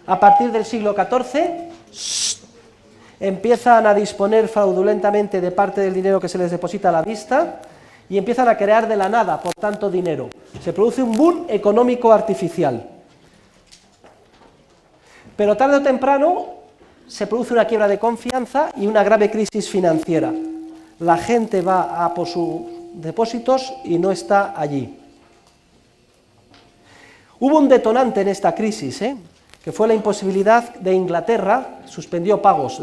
A partir del siglo XIV empiezan a disponer fraudulentamente de parte del dinero que se les deposita a la vista y empiezan a crear de la nada, por tanto, dinero. Se produce un boom económico artificial. Pero tarde o temprano se produce una quiebra de confianza y una grave crisis financiera. La gente va a por sus depósitos y no está allí. Hubo un detonante en esta crisis, que fue la imposibilidad de Inglaterra, suspendió pagos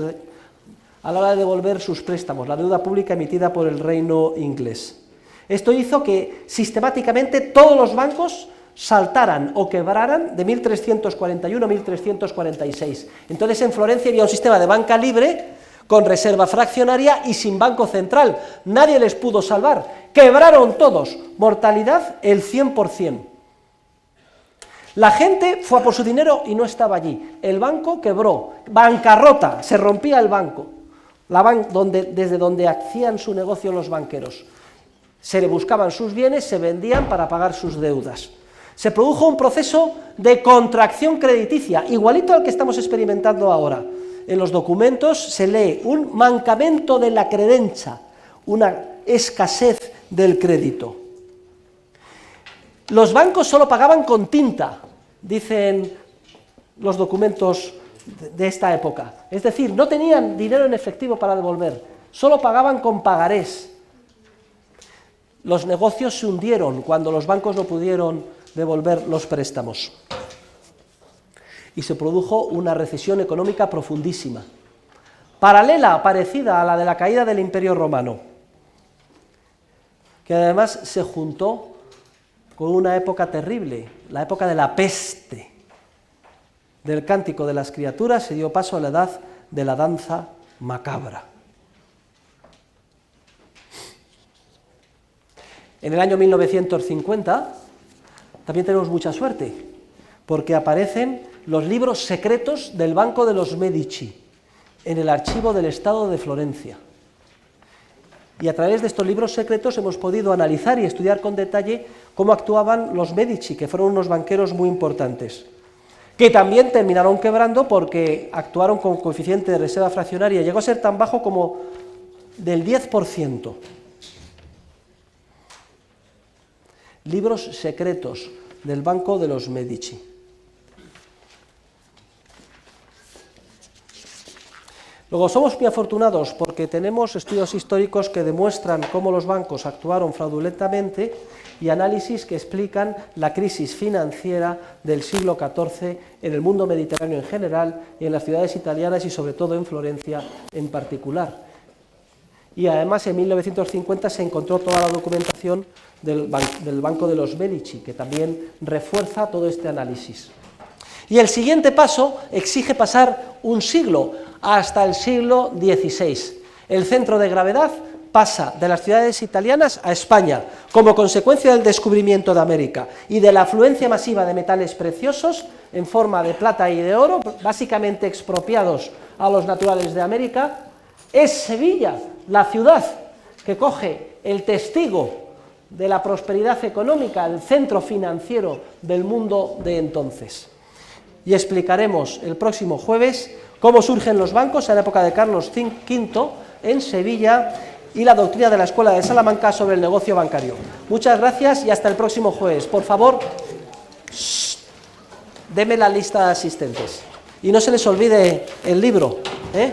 a la hora de devolver sus préstamos, la deuda pública emitida por el reino inglés. Esto hizo que sistemáticamente todos los bancos saltaran o quebraran de 1341 a 1346. Entonces en Florencia había un sistema de banca libre con reserva fraccionaria y sin banco central. Nadie les pudo salvar. Quebraron todos. Mortalidad el 100%. La gente fue a por su dinero y no estaba allí. El banco quebró. Bancarrota. Se rompía el banco. Desde donde hacían su negocio los banqueros. Se le buscaban sus bienes, se vendían para pagar sus deudas. Se produjo un proceso de contracción crediticia, igualito al que estamos experimentando ahora. en los documentos se lee un mancamento de la credenza, una escasez del crédito. Los bancos solo pagaban con tinta, dicen los documentos de esta época. Es decir, no tenían dinero en efectivo para devolver, solo pagaban con pagarés. Los negocios se hundieron cuando los bancos no pudieron devolver los préstamos. Y se produjo una recesión económica profundísima, paralela, parecida a la de la caída del Imperio Romano, que además se juntó con una época terrible, la época de la peste. Del cántico de las criaturas se dio paso a la edad de la danza macabra. En el año 1950 también tenemos mucha suerte, porque aparecen los libros secretos del Banco de los Medici en el archivo del Estado de Florencia. Y a través de estos libros secretos hemos podido analizar y estudiar con detalle cómo actuaban los Medici, que fueron unos banqueros muy importantes, que también terminaron quebrando porque actuaron con coeficiente de reserva fraccionaria, llegó a ser tan bajo como del 10%. Libros secretos del Banco de los Medici. Luego, somos muy afortunados porque tenemos estudios históricos que demuestran cómo los bancos actuaron fraudulentamente y análisis que explican la crisis financiera del siglo XIV en el mundo mediterráneo en general y en las ciudades italianas y sobre todo en Florencia en particular. Y además en 1950 se encontró toda la documentación del Banco de los Medici, que también refuerza todo este análisis. Y el siguiente paso exige pasar un siglo, hasta el siglo XVI. El centro de gravedad pasa de las ciudades italianas a España, como consecuencia del descubrimiento de América y de la afluencia masiva de metales preciosos en forma de plata y de oro, básicamente expropiados a los naturales de América. Es Sevilla, la ciudad que coge el testigo de la prosperidad económica, el centro financiero del mundo de entonces. Y explicaremos el próximo jueves cómo surgen los bancos en la época de Carlos V en Sevilla y la doctrina de la Escuela de Salamanca sobre el negocio bancario. Muchas gracias y hasta el próximo jueves. Por favor, deme la lista de asistentes. Y no se les olvide el libro, ¿eh?